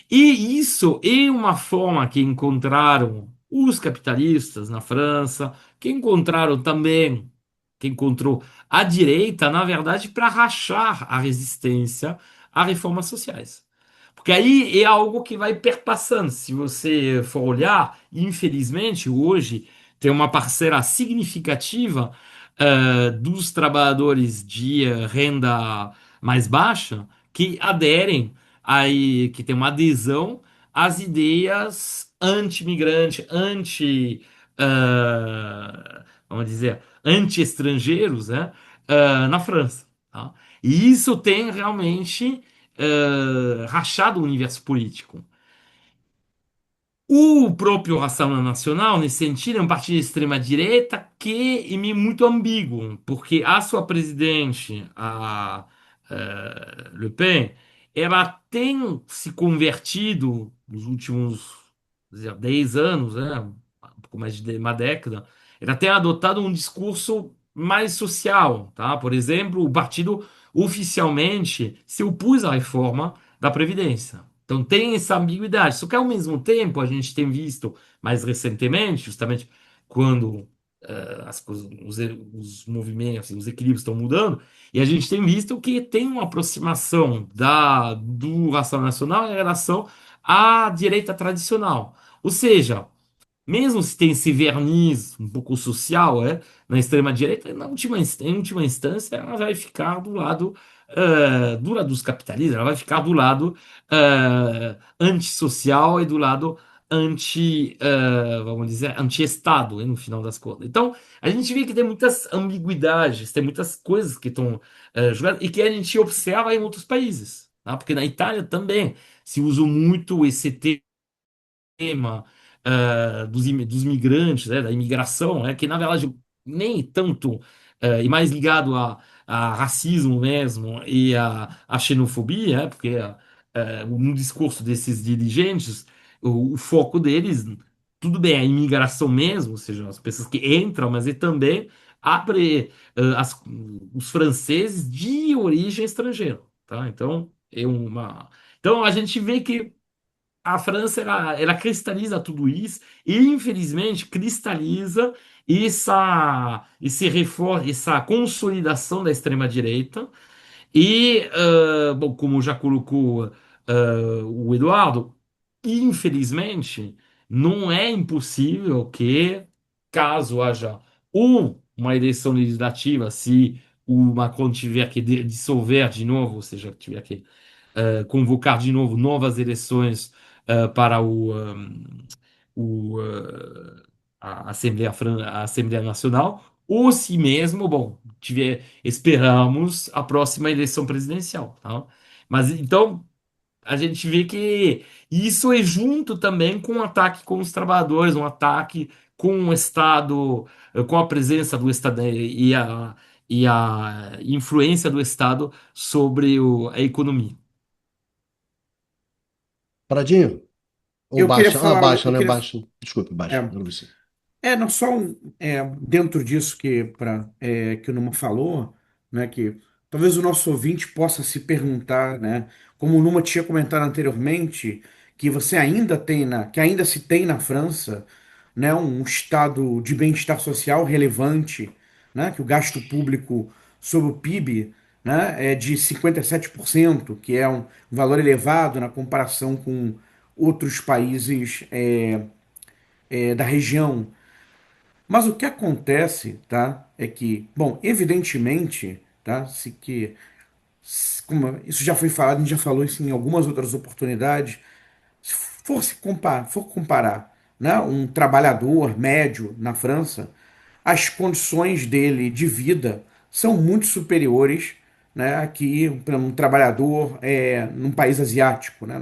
E isso é uma forma que encontraram os capitalistas na França, que encontraram também, que encontrou a direita, na verdade, para rachar a resistência a reformas sociais. Porque aí é algo que vai perpassando. Se você for olhar, infelizmente, hoje tem uma parcela significativa dos trabalhadores de renda mais baixa que aderem aí, que tem uma adesão às ideias anti-migrante, vamos dizer, anti-estrangeiros, né, na França. Tá? E isso tem realmente rachado o universo político. O próprio Rassemblement Nacional, nesse sentido, é um partido de extrema-direita que é muito ambíguo, porque a sua presidente, a Le Pen, ela tem se convertido nos últimos, quer dizer, 10 anos, né, um pouco mais de uma década, ela tem adotado um discurso mais social, tá? Por exemplo, o partido oficialmente se opôs à reforma da Previdência. Então tem essa ambiguidade. Só que ao mesmo tempo a gente tem visto mais recentemente, justamente quando as coisas, os movimentos, os equilíbrios estão mudando, e a gente tem visto que tem uma aproximação do Ração Nacional em relação à direita tradicional. Ou seja, mesmo se tem esse verniz um pouco social, na extrema-direita, em última instância, ela vai ficar do lado dos capitalistas, ela vai ficar do lado antissocial e do lado vamos dizer, anti-Estado, no final das contas. Então, a gente vê que tem muitas ambiguidades, tem muitas coisas que estão jogadas e que a gente observa em outros países, tá? Porque na Itália também se usa muito esse tema dos migrantes, da imigração, que na verdade nem tanto, e mais ligado a racismo mesmo e a xenofobia, porque no discurso desses dirigentes, o foco deles, tudo bem, a imigração mesmo, ou seja, as pessoas que entram, mas ele também abre os franceses de origem estrangeira, tá? Então a gente vê que a França ela cristaliza tudo isso e infelizmente cristaliza essa consolidação da extrema direita e bom, como já colocou o Eduardo, infelizmente não é impossível que caso haja uma eleição legislativa, se o Macron tiver que dissolver de novo, ou seja, tiver que convocar de novo novas eleições para a a Assembleia Nacional, ou se mesmo, bom, esperamos a próxima eleição presidencial, tá? Mas então a gente vê que isso é junto também com um ataque com os trabalhadores, um ataque com o Estado, com a presença do Estado e a influência do Estado sobre a economia. Paradinho? Ou Eu queria baixa? Ah, falar, baixa, eu né? queria, Baixa. Desculpe, baixa. é, Era você. não só dentro disso que o Numa falou, né, que talvez o nosso ouvinte possa se perguntar, né, como o Numa tinha comentado anteriormente, que você ainda tem que ainda se tem na França, né, um estado de bem-estar social relevante, né, que o gasto público sobre o PIB, né, é de 57%, que é um valor elevado na comparação com outros países da região. Mas o que acontece, tá, é que, bom, evidentemente, tá, como isso já foi falado, a gente já falou isso em algumas outras oportunidades, se for comparar, né, um trabalhador médio na França, as condições dele de vida são muito superiores, né, aqui para um trabalhador num país asiático, né,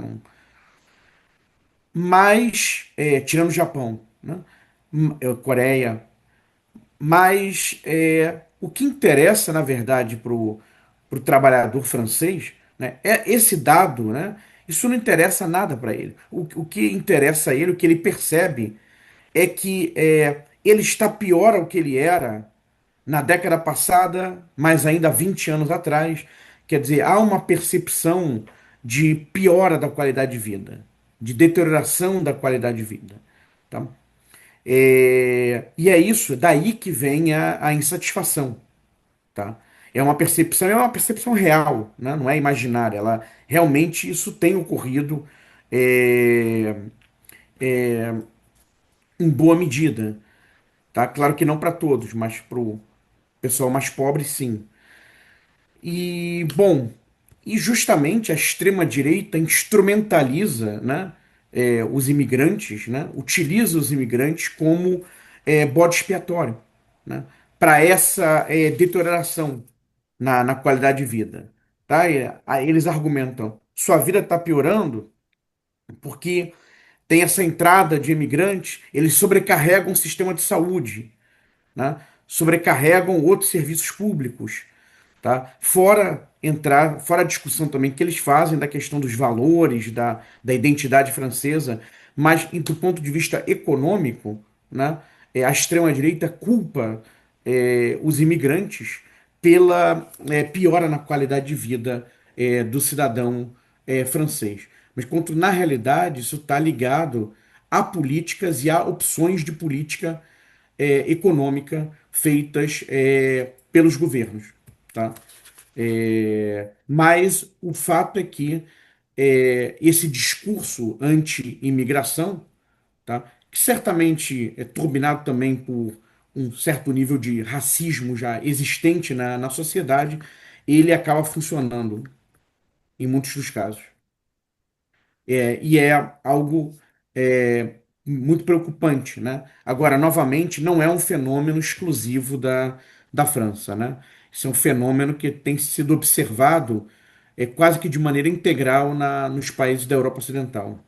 mas tirando o Japão, né, Coreia. Mas o que interessa, na verdade, para o trabalhador francês, né, é esse dado, né? Isso não interessa nada para ele. O que interessa a ele, o que ele percebe, é que ele está pior ao que ele era na década passada, mas ainda há 20 anos atrás. Quer dizer, há uma percepção de piora da qualidade de vida, de deterioração da qualidade de vida. Tá? E é isso, daí que vem a insatisfação, tá? É uma percepção real, né? Não é imaginária. Ela realmente isso tem ocorrido é, em boa medida, tá? Claro que não para todos, mas para o pessoal mais pobre, sim. E bom, e justamente a extrema-direita instrumentaliza, né, os imigrantes, né, utiliza os imigrantes como bode expiatório, né, para essa deterioração na qualidade de vida. Tá? Aí eles argumentam: sua vida está piorando porque tem essa entrada de imigrantes, eles sobrecarregam o sistema de saúde, né, sobrecarregam outros serviços públicos, tá? Fora a discussão também que eles fazem da questão dos valores, da identidade francesa, mas do ponto de vista econômico, né, a extrema-direita culpa os imigrantes pela piora na qualidade de vida do cidadão francês. Mas quanto na realidade isso está ligado a políticas e a opções de política econômica feitas pelos governos, tá? Mas o fato é que esse discurso anti-imigração, tá? Que certamente é turbinado também por um certo nível de racismo já existente na sociedade, ele acaba funcionando em muitos dos casos. E é algo muito preocupante, né? Agora, novamente, não é um fenômeno exclusivo da França, né? Isso é um fenômeno que tem sido observado quase que de maneira integral nos países da Europa Ocidental.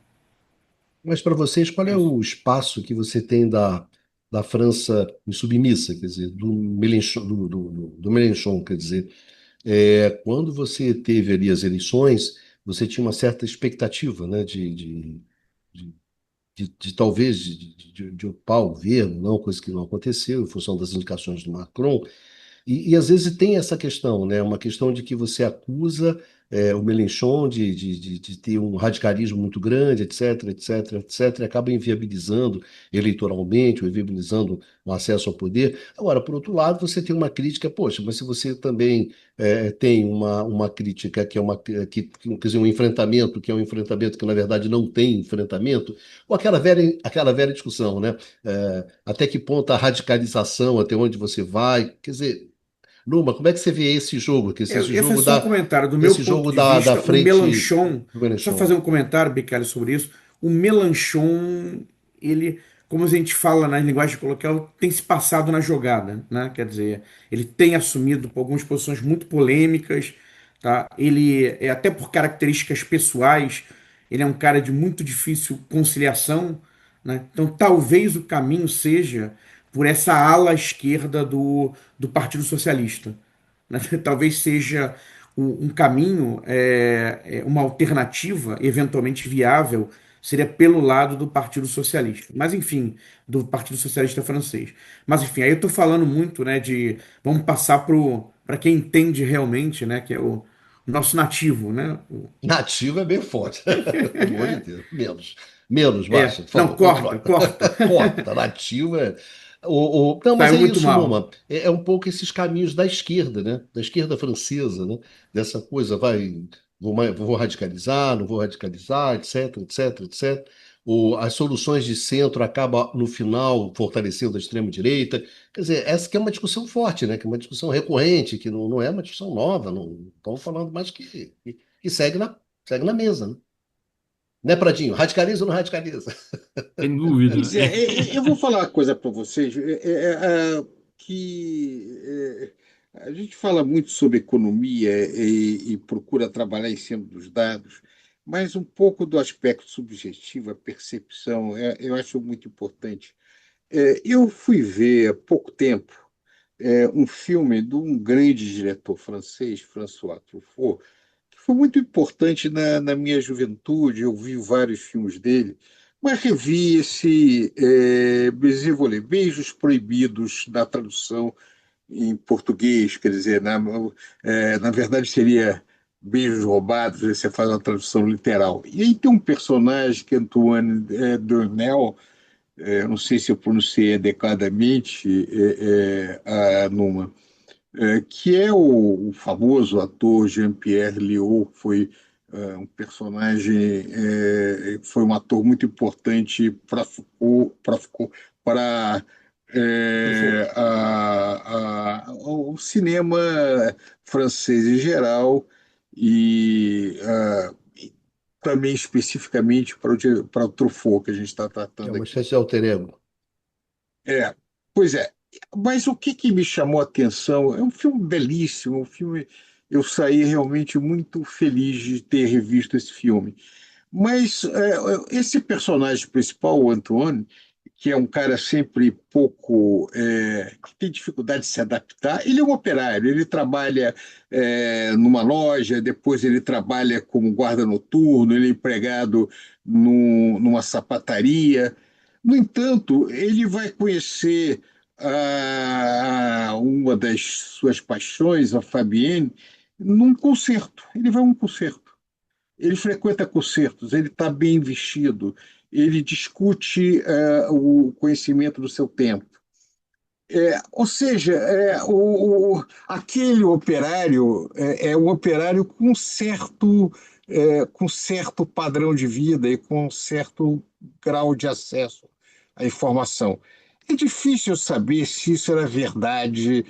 Mas para vocês, qual é Isso. o espaço que você tem da da França submissa, quer dizer, do Mélenchon, quer dizer, quando você teve ali as eleições, você tinha uma certa expectativa, né, de, de talvez de ocupar o governo, não, coisa que não aconteceu, em função das indicações do Macron. E às vezes tem essa questão, né? Uma questão de que você acusa o Mélenchon de ter um radicalismo muito grande, etc, etc, etc, e acaba inviabilizando eleitoralmente, ou inviabilizando o acesso ao poder. Agora, por outro lado, você tem uma crítica, poxa, mas se você também tem uma crítica que é quer dizer, um enfrentamento que é um enfrentamento que, na verdade, não tem enfrentamento, ou aquela velha discussão, né? Até que ponto a radicalização, até onde você vai, quer dizer. Numa, como é que você vê esse jogo? Que Eu ia fazer só um comentário. Do meu esse ponto jogo de da vista, o frente Mélenchon, do só fazer Benechão. um comentário, Bicalho, sobre isso. O Mélenchon, ele, como a gente fala na linguagem coloquial, tem se passado na jogada, né? Quer dizer, ele tem assumido algumas posições muito polêmicas, tá? Ele, até por características pessoais, ele é um cara de muito difícil conciliação, né? Então, talvez o caminho seja por essa ala esquerda do Partido Socialista, né? Talvez seja um caminho, uma alternativa eventualmente viável, seria pelo lado do Partido Socialista. Mas, enfim, do Partido Socialista francês. Mas, enfim, aí eu estou falando muito, né, de. Vamos passar para quem entende realmente, né, que é o nosso nativo, né? Nativo é bem forte. Pelo amor de Deus. Menos. Menos, Márcia, por Não, favor, corta, controle. corta. Corta. Nativo é. Não, mas Saiu é muito isso, mal. Numa. É um pouco esses caminhos da esquerda, né? Da esquerda francesa, né? Dessa coisa, vou radicalizar, não vou radicalizar, etc, etc, etc. As soluções de centro acabam, no final, fortalecendo a extrema-direita. Quer dizer, essa que é uma discussão forte, né? Que é uma discussão recorrente, que não é uma discussão nova, não estamos falando mais que segue na mesa, né? Né, Pradinho? Radicaliza ou não radicaliza? Sem dúvida. Pois é, eu vou falar uma coisa para vocês, que a gente fala muito sobre economia e procura trabalhar em cima dos dados, mas um pouco do aspecto subjetivo, a percepção, eu acho muito importante. Eu fui ver há pouco tempo um filme de um grande diretor francês, François Truffaut, que foi muito importante na minha juventude. Eu vi vários filmes dele, mas revi esse Beijos Proibidos na tradução em português, quer dizer, na verdade seria Beijos Roubados, aí você faz uma tradução literal. E aí tem um personagem que é Antoine Doinel, não sei se eu pronunciei adequadamente, Numa, que é o famoso ator Jean-Pierre Léaud, que foi um personagem, foi um ator muito importante para Foucault, para Truffaut. o cinema francês em geral e também especificamente para o Truffaut que a gente está Que é tratando uma aqui. espécie de alter ego. É, pois é. Mas o que me chamou a atenção é um filme belíssimo, um filme. Eu saí realmente muito feliz de ter revisto esse filme. Mas esse personagem principal, o Antoine, que é um cara sempre pouco, que tem dificuldade de se adaptar, ele é um operário, ele trabalha numa loja, depois ele trabalha como guarda noturno, ele é empregado numa sapataria. No entanto, ele vai conhecer uma das suas paixões, a Fabienne, num concerto. Ele vai a um concerto. Ele frequenta concertos, ele está bem vestido, ele discute o conhecimento do seu tempo. Ou seja, aquele operário é um operário com certo padrão de vida e com certo grau de acesso à informação. É difícil saber se isso era verdade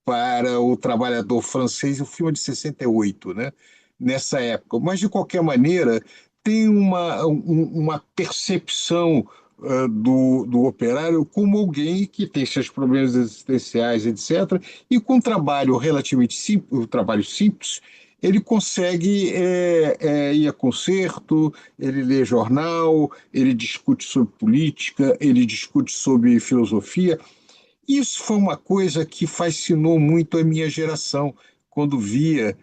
para o trabalhador francês. O filme é de 68, né? Nessa época. Mas, de qualquer maneira, tem uma percepção do operário como alguém que tem seus problemas existenciais, etc., e com um trabalho relativamente simples, um trabalho simples, ele consegue ir a concerto, ele lê jornal, ele discute sobre política, ele discute sobre filosofia. Isso foi uma coisa que fascinou muito a minha geração, quando via,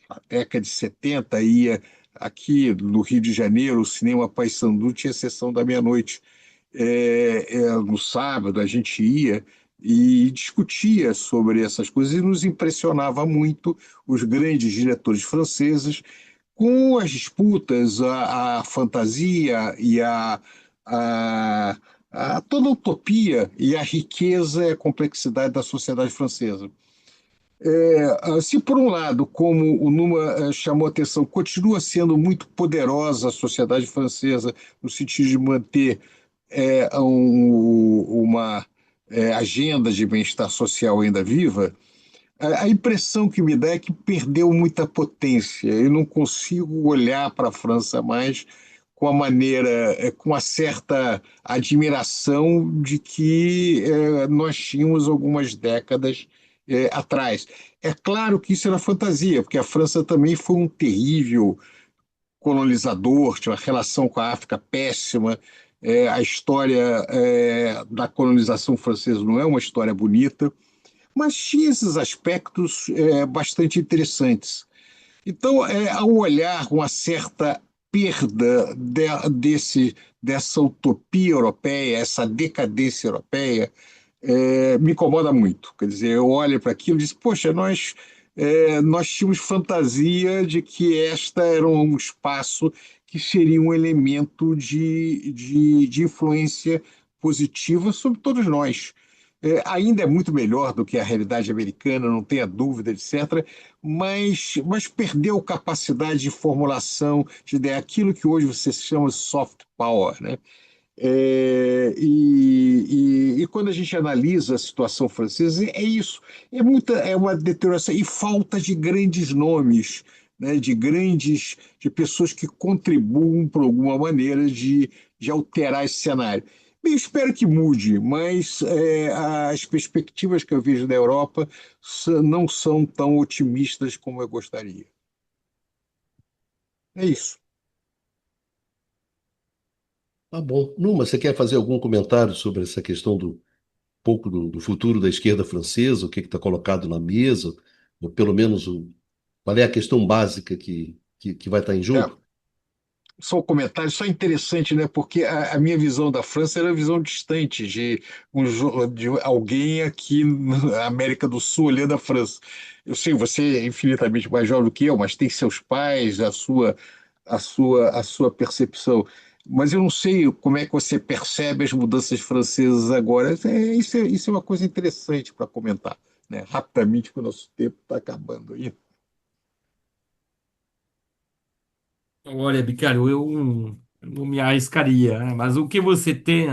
na década de 70, ia aqui no Rio de Janeiro, o Cinema Paissandu tinha sessão da meia-noite. No sábado a gente ia e discutia sobre essas coisas e nos impressionava muito os grandes diretores franceses com as disputas, a fantasia e a, toda a utopia e a riqueza e a complexidade da sociedade francesa. Se por um lado, como o Numa chamou a atenção, continua sendo muito poderosa a sociedade francesa no sentido de manter uma agenda de bem-estar social ainda viva, a impressão que me dá é que perdeu muita potência. Eu não consigo olhar para a França mais com a maneira, com uma certa admiração de que nós tínhamos algumas décadas atrás. É claro que isso era fantasia, porque a França também foi um terrível colonizador, tinha uma relação com a África péssima. A história da colonização francesa não é uma história bonita, mas tinha esses aspectos bastante interessantes. Então, ao olhar uma certa perda dessa utopia europeia, essa decadência europeia, me incomoda muito. Quer dizer, eu olho para aquilo e digo, poxa, nós tínhamos fantasia de que esta era um espaço que seria um elemento de influência positiva sobre todos nós. Ainda é muito melhor do que a realidade americana, não tenha dúvida, etc., mas perdeu capacidade de formulação de ideia, aquilo que hoje você chama de soft power, né? E quando a gente analisa a situação francesa, é isso, é uma deterioração e falta de grandes nomes, né, de pessoas que contribuam por alguma maneira de alterar esse cenário. Bem, espero que mude, mas as perspectivas que eu vejo da Europa não são tão otimistas como eu gostaria. É isso. Tá bom. Numa, você quer fazer algum comentário sobre essa questão do pouco do futuro da esquerda francesa, o que está colocado na mesa, ou pelo menos qual é a questão básica que vai estar em É, jogo? só um comentário, só interessante, né? Porque a minha visão da França era uma visão distante de alguém aqui na América do Sul, olhando a França. Eu sei, você é infinitamente mais jovem do que eu, mas tem seus pais, a sua percepção. Mas eu não sei como é que você percebe as mudanças francesas agora. Isso é uma coisa interessante para comentar, né? Rapidamente, porque o nosso tempo está acabando aí. Olha, Bicário, eu não me arriscaria, né? Mas o que você tem,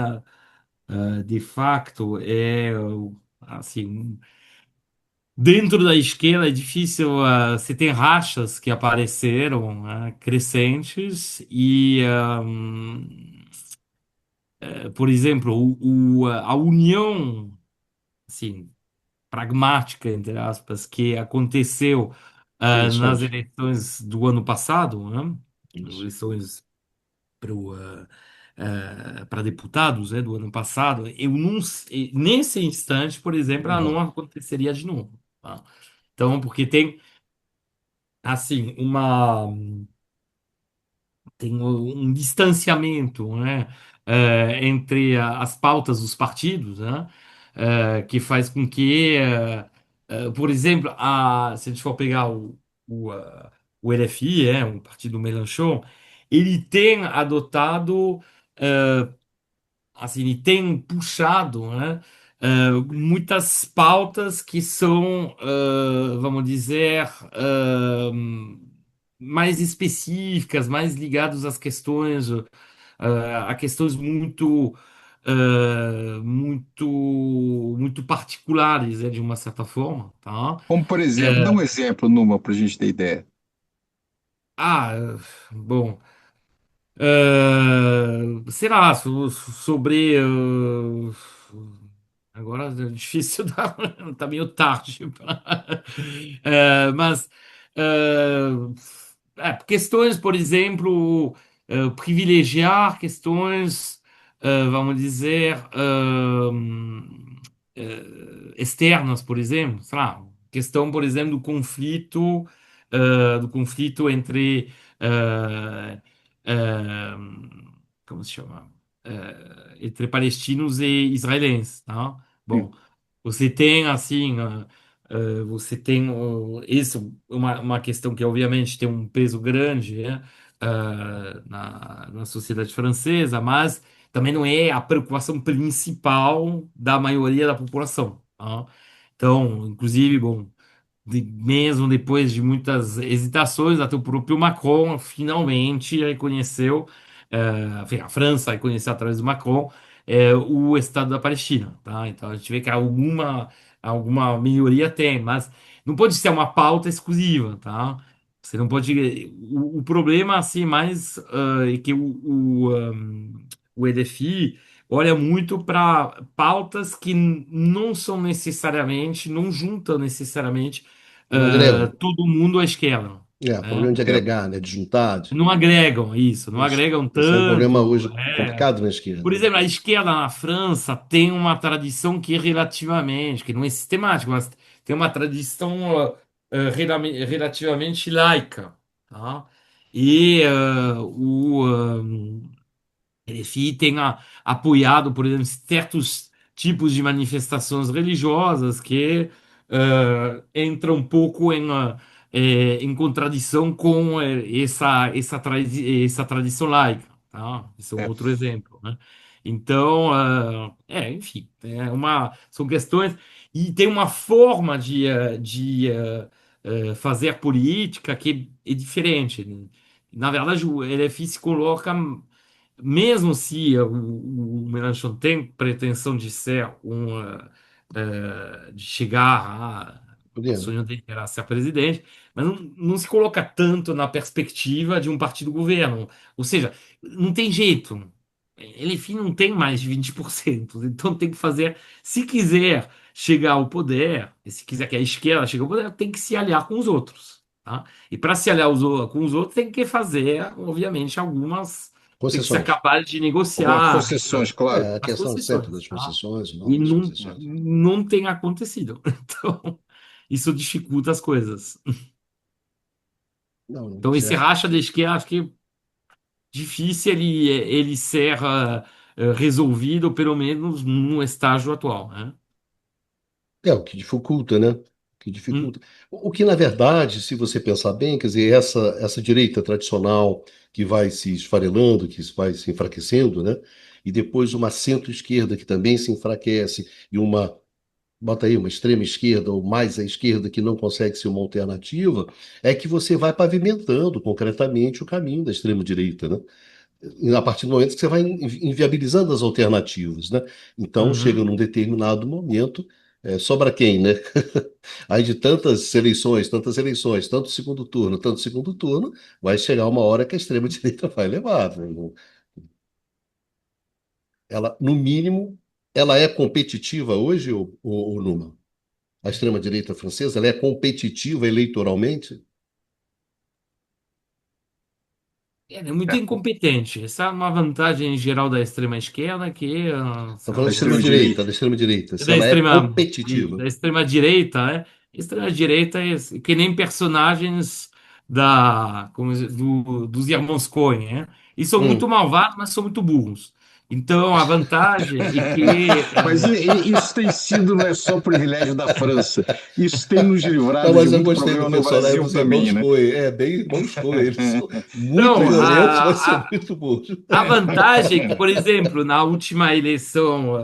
de facto, assim, dentro da esquerda é difícil, você tem rachas que apareceram, né, crescentes por exemplo, a união, assim, pragmática, entre aspas, que aconteceu, nas Interessante. eleições do ano passado, né? Isso. Eleições para deputados, né, do ano passado, eu não, nesse instante, por exemplo, ela não Não. aconteceria de novo. Tá? Então, porque assim, tem um distanciamento, né, entre as pautas dos partidos, né, que faz com que, por exemplo, se a gente for pegar o LFI, o Partido Mélenchon, ele tem adotado, assim, ele tem puxado, né, muitas pautas que são, vamos dizer, mais específicas, mais ligadas às questões, a questões muito particulares, de uma certa forma, tá? Como, por exemplo, dá um exemplo numa para a gente ter ideia. Bom, sei lá, sobre. Agora é difícil dar, tá meio tarde. Mas. questões, por exemplo, privilegiar questões, vamos dizer, externas, por exemplo, sei lá, questão, por exemplo, do conflito entre, eh, eh, como se chama? Entre palestinos e israelenses, tá? Bom, você tem assim, você tem isso, uma questão que obviamente tem um peso grande, né, na sociedade francesa, mas também não é a preocupação principal da maioria da população, tá? Então, inclusive, bom, mesmo depois de muitas hesitações, até o próprio Macron finalmente reconheceu, enfim, a França reconheceu através do Macron, o Estado da Palestina, tá? Então a gente vê que alguma melhoria tem, mas não pode ser uma pauta exclusiva, tá? Você não pode. O problema, assim, mais é que o EDFI olha muito para pautas que não são necessariamente, não juntam necessariamente Não agregam. todo mundo à esquerda, né? Problema de agregar, né? De juntar. Não agregam isso, não Esse, agregam esse é um problema tanto. hoje complicado na Por esquerda. exemplo, a esquerda na França tem uma tradição que relativamente, que não é sistemática, mas tem uma tradição relativamente laica, tá? E ele tenha apoiado, por exemplo, certos tipos de manifestações religiosas que entram um pouco em contradição com essa tradição laica, tá? Esse é um É. outro exemplo, né? Então, enfim, são questões e tem uma forma de fazer política que é diferente. Na verdade, o LFI se coloca mesmo se o Mélenchon tem pretensão de ser de chegar o Podia, né? sonho dele era ser presidente, mas não se coloca tanto na perspectiva de um partido governo. Ou seja, não tem jeito. Ele, enfim, não tem mais de 20%. Então tem que fazer, se quiser chegar ao poder, e se quiser que a esquerda chegue ao poder, tem que se aliar com os outros. Tá? E para se aliar com os outros, tem que fazer, obviamente, tem que ser Concessões. capaz de Algumas negociar concessões, claro. A as questão sempre concessões, das tá? concessões, E novas não, concessões. não tem acontecido. Então, isso dificulta as coisas. Não, Então, esse certo. racha da esquerda, acho que é difícil ele ser resolvido, pelo menos no estágio atual, né? É o que dificulta, né? O que Hum, dificulta. O que, na verdade, se você pensar bem, quer dizer, essa direita tradicional que vai se esfarelando, que vai se enfraquecendo, né? E depois uma centro-esquerda que também se enfraquece, e bota aí, uma extrema esquerda ou mais à esquerda que não consegue ser uma alternativa, é que você vai pavimentando concretamente o caminho da extrema-direita, né? A partir do momento que você vai inviabilizando as alternativas, né? Então, chega uhum. num determinado momento, sobra quem, né? Aí de tantas eleições, tanto segundo turno, vai chegar uma hora que a extrema-direita vai levar, né? Ela, no mínimo, ela é competitiva hoje, ou Numa? A extrema-direita francesa, ela é competitiva eleitoralmente? É muito incompetente. Essa é uma vantagem geral da extrema esquerda, que Estou Da falando extrema-direita. da extrema-direita, se da ela é extrema, competitiva. da extrema direita, né? Extrema direita é que nem personagens dos irmãos Coen, né? E são muito Hum. malvados, mas são muito burros. Então, a vantagem é que Mas isso tem sido, não é só privilégio da França. Isso tem nos Não, livrado de mas eu muito gostei do problema no personagem Brasil dos irmãos também, né? Coen. É, bem irmãos Coen. Eles são muito não, violentos, mas são muito bons. a vantagem é que, por exemplo, na última eleição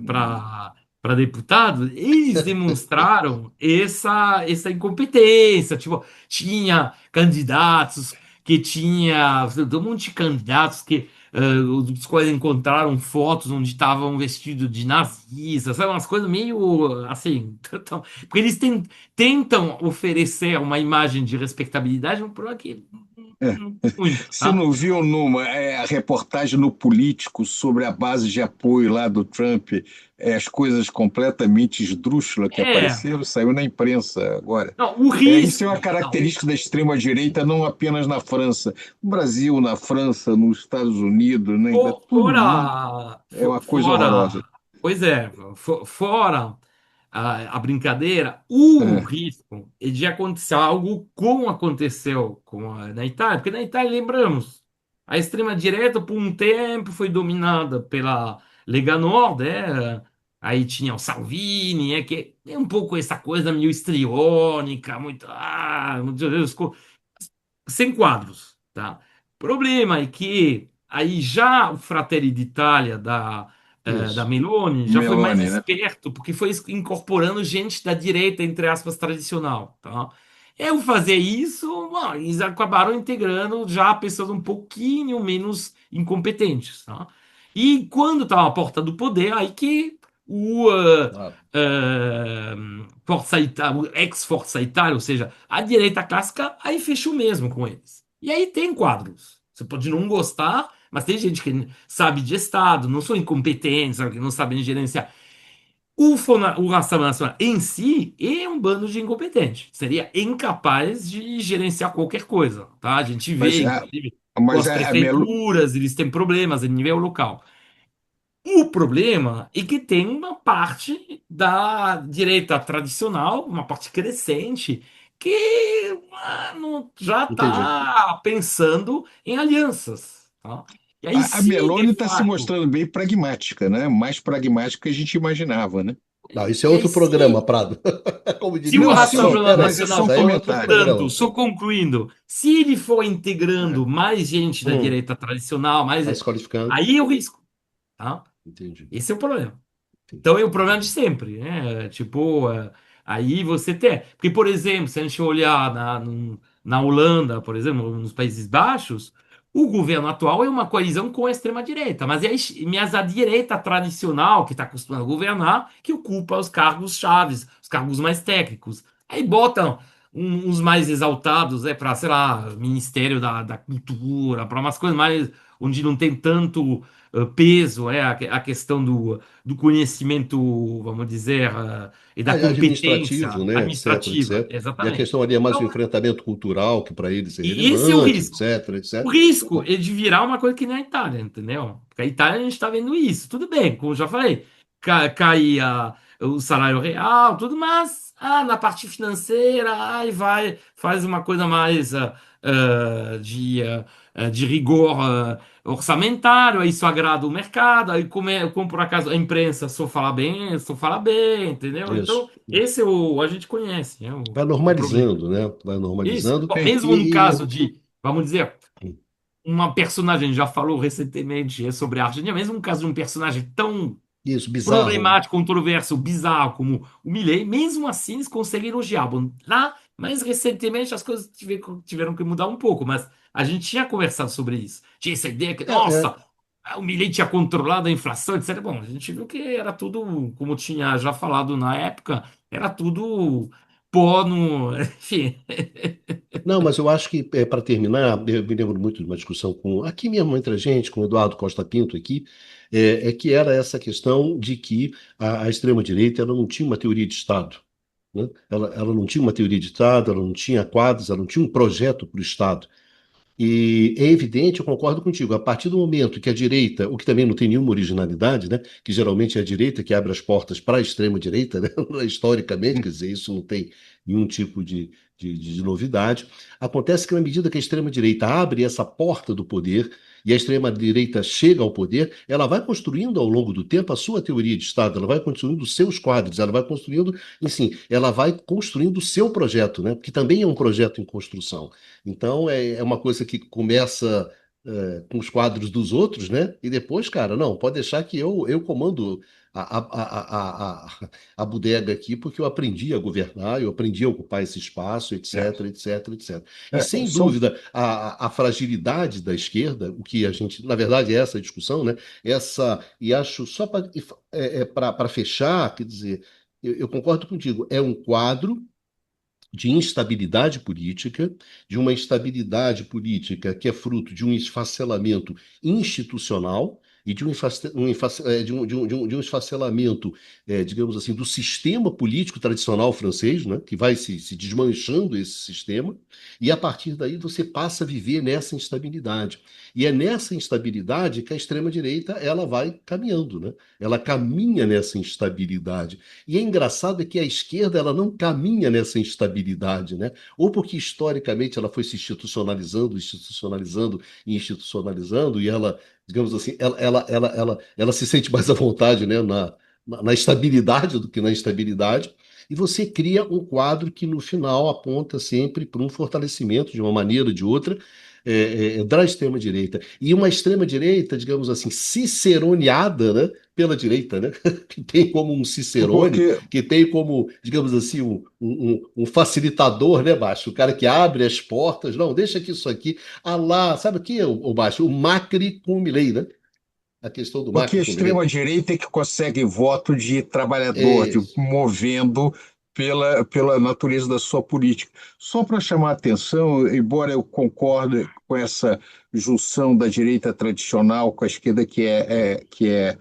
para deputado, eles demonstraram essa incompetência. Tipo, tinha candidatos que tinha um monte de candidatos que os quais encontraram fotos onde estavam vestidos de nazistas, sabe, umas coisas meio assim. Porque eles tentam oferecer uma imagem de respeitabilidade, um problema que Muito, Você tá? não viu a reportagem no Político sobre a base de apoio lá do Trump, as coisas completamente esdrúxulas que É, apareceram, saiu na imprensa agora. não, o Isso é uma risco, não, característica da extrema-direita, não apenas na França. No Brasil, na França, nos Estados Unidos, né? Ainda tudo junto. É uma coisa horrorosa. pois é, fora a brincadeira, o É, risco é de acontecer algo como aconteceu na Itália, porque na Itália, lembramos, a extrema-direita por um tempo foi dominada pela Lega Nord, aí tinha o Salvini, que é um pouco essa coisa meio histriônica, muito, sem quadros, tá? O problema é que aí já o Fratelli d'Italia da Isso. Meloni já foi mais Meloni, né? esperto, porque foi incorporando gente da direita, entre aspas, tradicional, tá? Eu fazer isso, bom, eles acabaram integrando já pessoas um pouquinho menos incompetentes, tá? E quando estava à porta do poder, aí que o Claro. Força Itália, o ex-Força Itália, ou seja, a direita clássica, aí fecha o mesmo com eles. E aí tem quadros. Você pode não gostar, mas tem gente que sabe de Estado, não são incompetentes, sabe, que não sabem gerenciar. O Ação Nacional em si é um bando de incompetentes. Seria incapaz de gerenciar qualquer coisa, tá? A gente Mas, vê, inclusive, com mas as prefeituras, eles têm problemas em nível local. O problema é que tem uma parte da direita tradicional, uma parte crescente, que, mano, já Entendi. está pensando em alianças, tá? E aí, a se de Meloni está se fato, mostrando bem pragmática, né? Mais pragmática que a gente imaginava, né? Não, isso é e aí, outro programa, se, Prado. Como se diria o o Não, sim, Marcelo. Rassemblement Peraí, mas é Nacional só isso aí é outro comentário. portanto, programa. só concluindo, se ele for É. integrando mais gente da Hum, direita tradicional, vai se qualificando. aí é o risco, tá? Entendi. Esse é o problema. Entendi. Então é o problema de Entendi. sempre, né? Tipo, aí você tem. Porque, por exemplo, se a gente olhar na Holanda, por exemplo, nos Países Baixos, o governo atual é uma coalizão com a extrema-direita, mas a direita tradicional, que está acostumada a governar, que ocupa os cargos chaves, os cargos mais técnicos. Aí botam uns mais exaltados, para, sei lá, Ministério da Cultura, para umas coisas mais onde não tem tanto peso, a questão do conhecimento, vamos dizer, e da Administrativo, competência né, etc, administrativa. etc. E a Exatamente. questão ali é mais o Então, enfrentamento cultural, que para eles é e esse é o relevante, risco. etc, O etc. risco Bom, é de virar uma coisa que nem a Itália, entendeu? Porque a Itália a gente está vendo isso. Tudo bem, como eu já falei, caía o salário real, tudo, mas na parte financeira, aí vai, faz uma coisa mais de rigor orçamentário, aí isso agrada o mercado, aí como por acaso a imprensa só fala bem, entendeu? isso. Então, esse a gente conhece, né, Vai o problema. normalizando, né? Vai Isso. normalizando. Bom, Sim. mesmo no caso de, vamos dizer, uma personagem, já falou recentemente sobre a Argentina, mesmo no caso de um personagem tão Isso, bizarro. problemático, controverso, bizarro como o Milei, mesmo assim eles conseguem elogiar. Bom, lá, mais recentemente as coisas tiveram que mudar um pouco, mas a gente tinha conversado sobre isso. Tinha essa ideia que, É, é, nossa, o Milei tinha controlado a inflação, etc. Bom, a gente viu que era tudo, como tinha já falado na época, era tudo pó no. Enfim. Não, mas eu acho que, para terminar, eu me lembro muito de uma discussão aqui mesmo entre a gente, com o Eduardo Costa Pinto aqui, que era essa questão de que a extrema-direita ela não tinha uma teoria de Estado, né? Ela não tinha uma teoria de Estado, ela não tinha quadros, ela não tinha um projeto para o Estado. E é evidente, eu concordo contigo, a partir do momento que a direita, o que também não tem nenhuma originalidade, né, que geralmente é a direita que abre as portas para a extrema-direita, né, historicamente, quer dizer, isso não tem nenhum tipo de novidade. Acontece que, na medida que a extrema-direita abre essa porta do poder e a extrema-direita chega ao poder, ela vai construindo ao longo do tempo a sua teoria de Estado, ela vai construindo os seus quadros, ela vai construindo, enfim, ela vai construindo o seu projeto, né, que também é um projeto em construção. Então é uma coisa que começa com os quadros dos outros, né? E depois, cara, não, pode deixar que eu comando a bodega aqui, porque eu aprendi a governar, eu aprendi a ocupar esse espaço, É. etc, etc, etc. E sem São, dúvida, a fragilidade da esquerda, o que a gente, na verdade, é essa a discussão, né? E acho só para fechar, quer dizer, eu concordo contigo, é um quadro de instabilidade política, de uma instabilidade política que é fruto de um esfacelamento institucional e de um esfacelamento, digamos assim, do sistema político tradicional francês, né, que vai se desmanchando esse sistema, e a partir daí você passa a viver nessa instabilidade. E é nessa instabilidade que a extrema-direita ela vai caminhando, né? Ela caminha nessa instabilidade. E é engraçado é que a esquerda ela não caminha nessa instabilidade, né? Ou porque historicamente ela foi se institucionalizando, institucionalizando e institucionalizando, e ela, digamos assim, ela se sente mais à vontade, né? Na estabilidade do que na instabilidade. E você cria um quadro que no final aponta sempre para um fortalecimento de uma maneira ou de outra da extrema-direita. E uma extrema-direita, digamos assim, ciceroneada, né, pela direita, né, que tem como um cicerone, Porque, que tem como, digamos assim, um facilitador, né, Baixo? O cara que abre as portas. Não, deixa que isso aqui. Ah lá, sabe o que, o Baixo? O Macri com o Milei, né? A questão do porque a Macri com o Milei. extrema-direita é que consegue voto de trabalhador, É de isso. movendo pela natureza da sua política. Só para chamar a atenção, embora eu concorde com essa junção da direita tradicional com a esquerda que é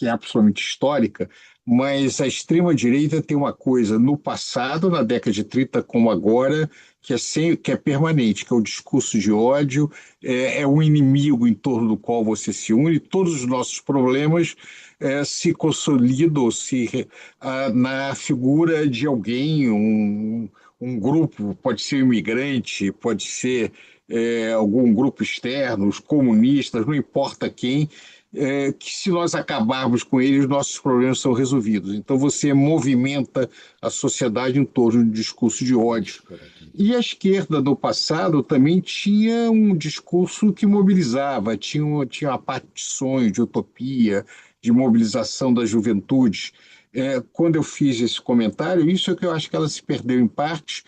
absolutamente histórica, mas a extrema-direita tem uma coisa no passado, na década de 30, como agora, que é permanente, que é o discurso de ódio, é um inimigo em torno do qual você se une, todos os nossos problemas se consolidam na figura de alguém, um grupo, pode ser um imigrante, pode ser algum grupo externo, os comunistas, não importa quem, que se nós acabarmos com eles, nossos problemas são resolvidos. Então você movimenta a sociedade em torno de um discurso de Deixa ódio. eu parar aqui. E a esquerda do passado também tinha um discurso que mobilizava, tinha uma parte de sonho, de utopia, de mobilização da juventude. Quando eu fiz esse comentário, isso é que eu acho que ela se perdeu em parte,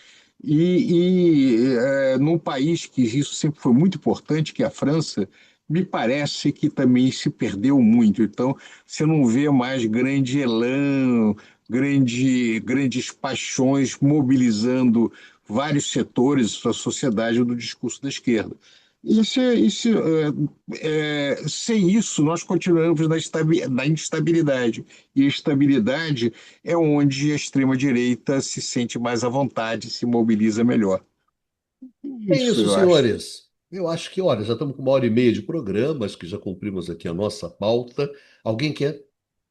num país que isso sempre foi muito importante, que é a França, me parece que também se perdeu muito. Então, você não vê mais grande elan, grandes paixões mobilizando vários setores da sociedade do discurso da esquerda. Sem isso, nós continuamos na instabilidade. E a estabilidade é onde a extrema-direita se sente mais à vontade, se mobiliza melhor. É Isso, isso, eu acho. senhores. Eu acho que, olha, já estamos com 1 hora e meia de programa, acho que já cumprimos aqui a nossa pauta. Alguém quer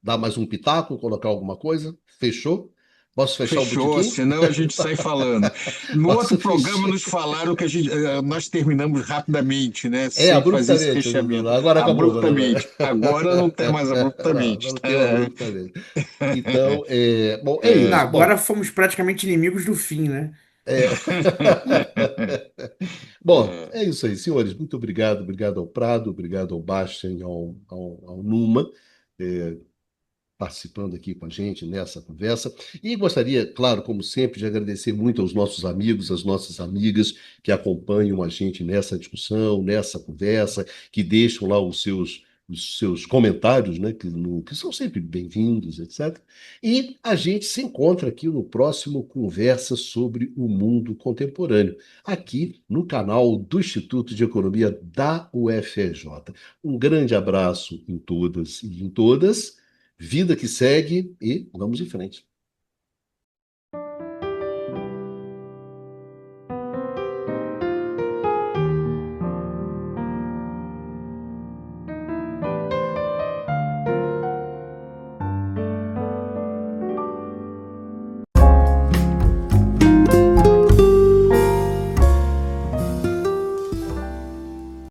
dar mais um pitaco, colocar alguma coisa? Fechou? Posso fechar o Fechou, botequim? senão a gente sai falando. No outro Posso programa fechar? nos falaram que nós terminamos rapidamente, né? Sem fazer esse Abruptamente. fechamento. Agora acabou, né? Abruptamente. Agora não tem mais Não, abruptamente. agora tem o abruptamente. Então, bom, é Não, isso. agora Bom, fomos praticamente inimigos do fim, né? é... Bom, é isso aí, senhores. Muito obrigado. Obrigado ao Prado, obrigado ao Bastian e ao Numa. é, Participando aqui com a gente nessa conversa. E gostaria, claro, como sempre, de agradecer muito aos nossos amigos, às nossas amigas que acompanham a gente nessa discussão, nessa conversa, que deixam lá os seus comentários, né, que são sempre bem-vindos, etc. E a gente se encontra aqui no próximo Conversa sobre o Mundo Contemporâneo, aqui no canal do Instituto de Economia da UFRJ. Um grande abraço em todas e em todas. Vida que segue e vamos em frente.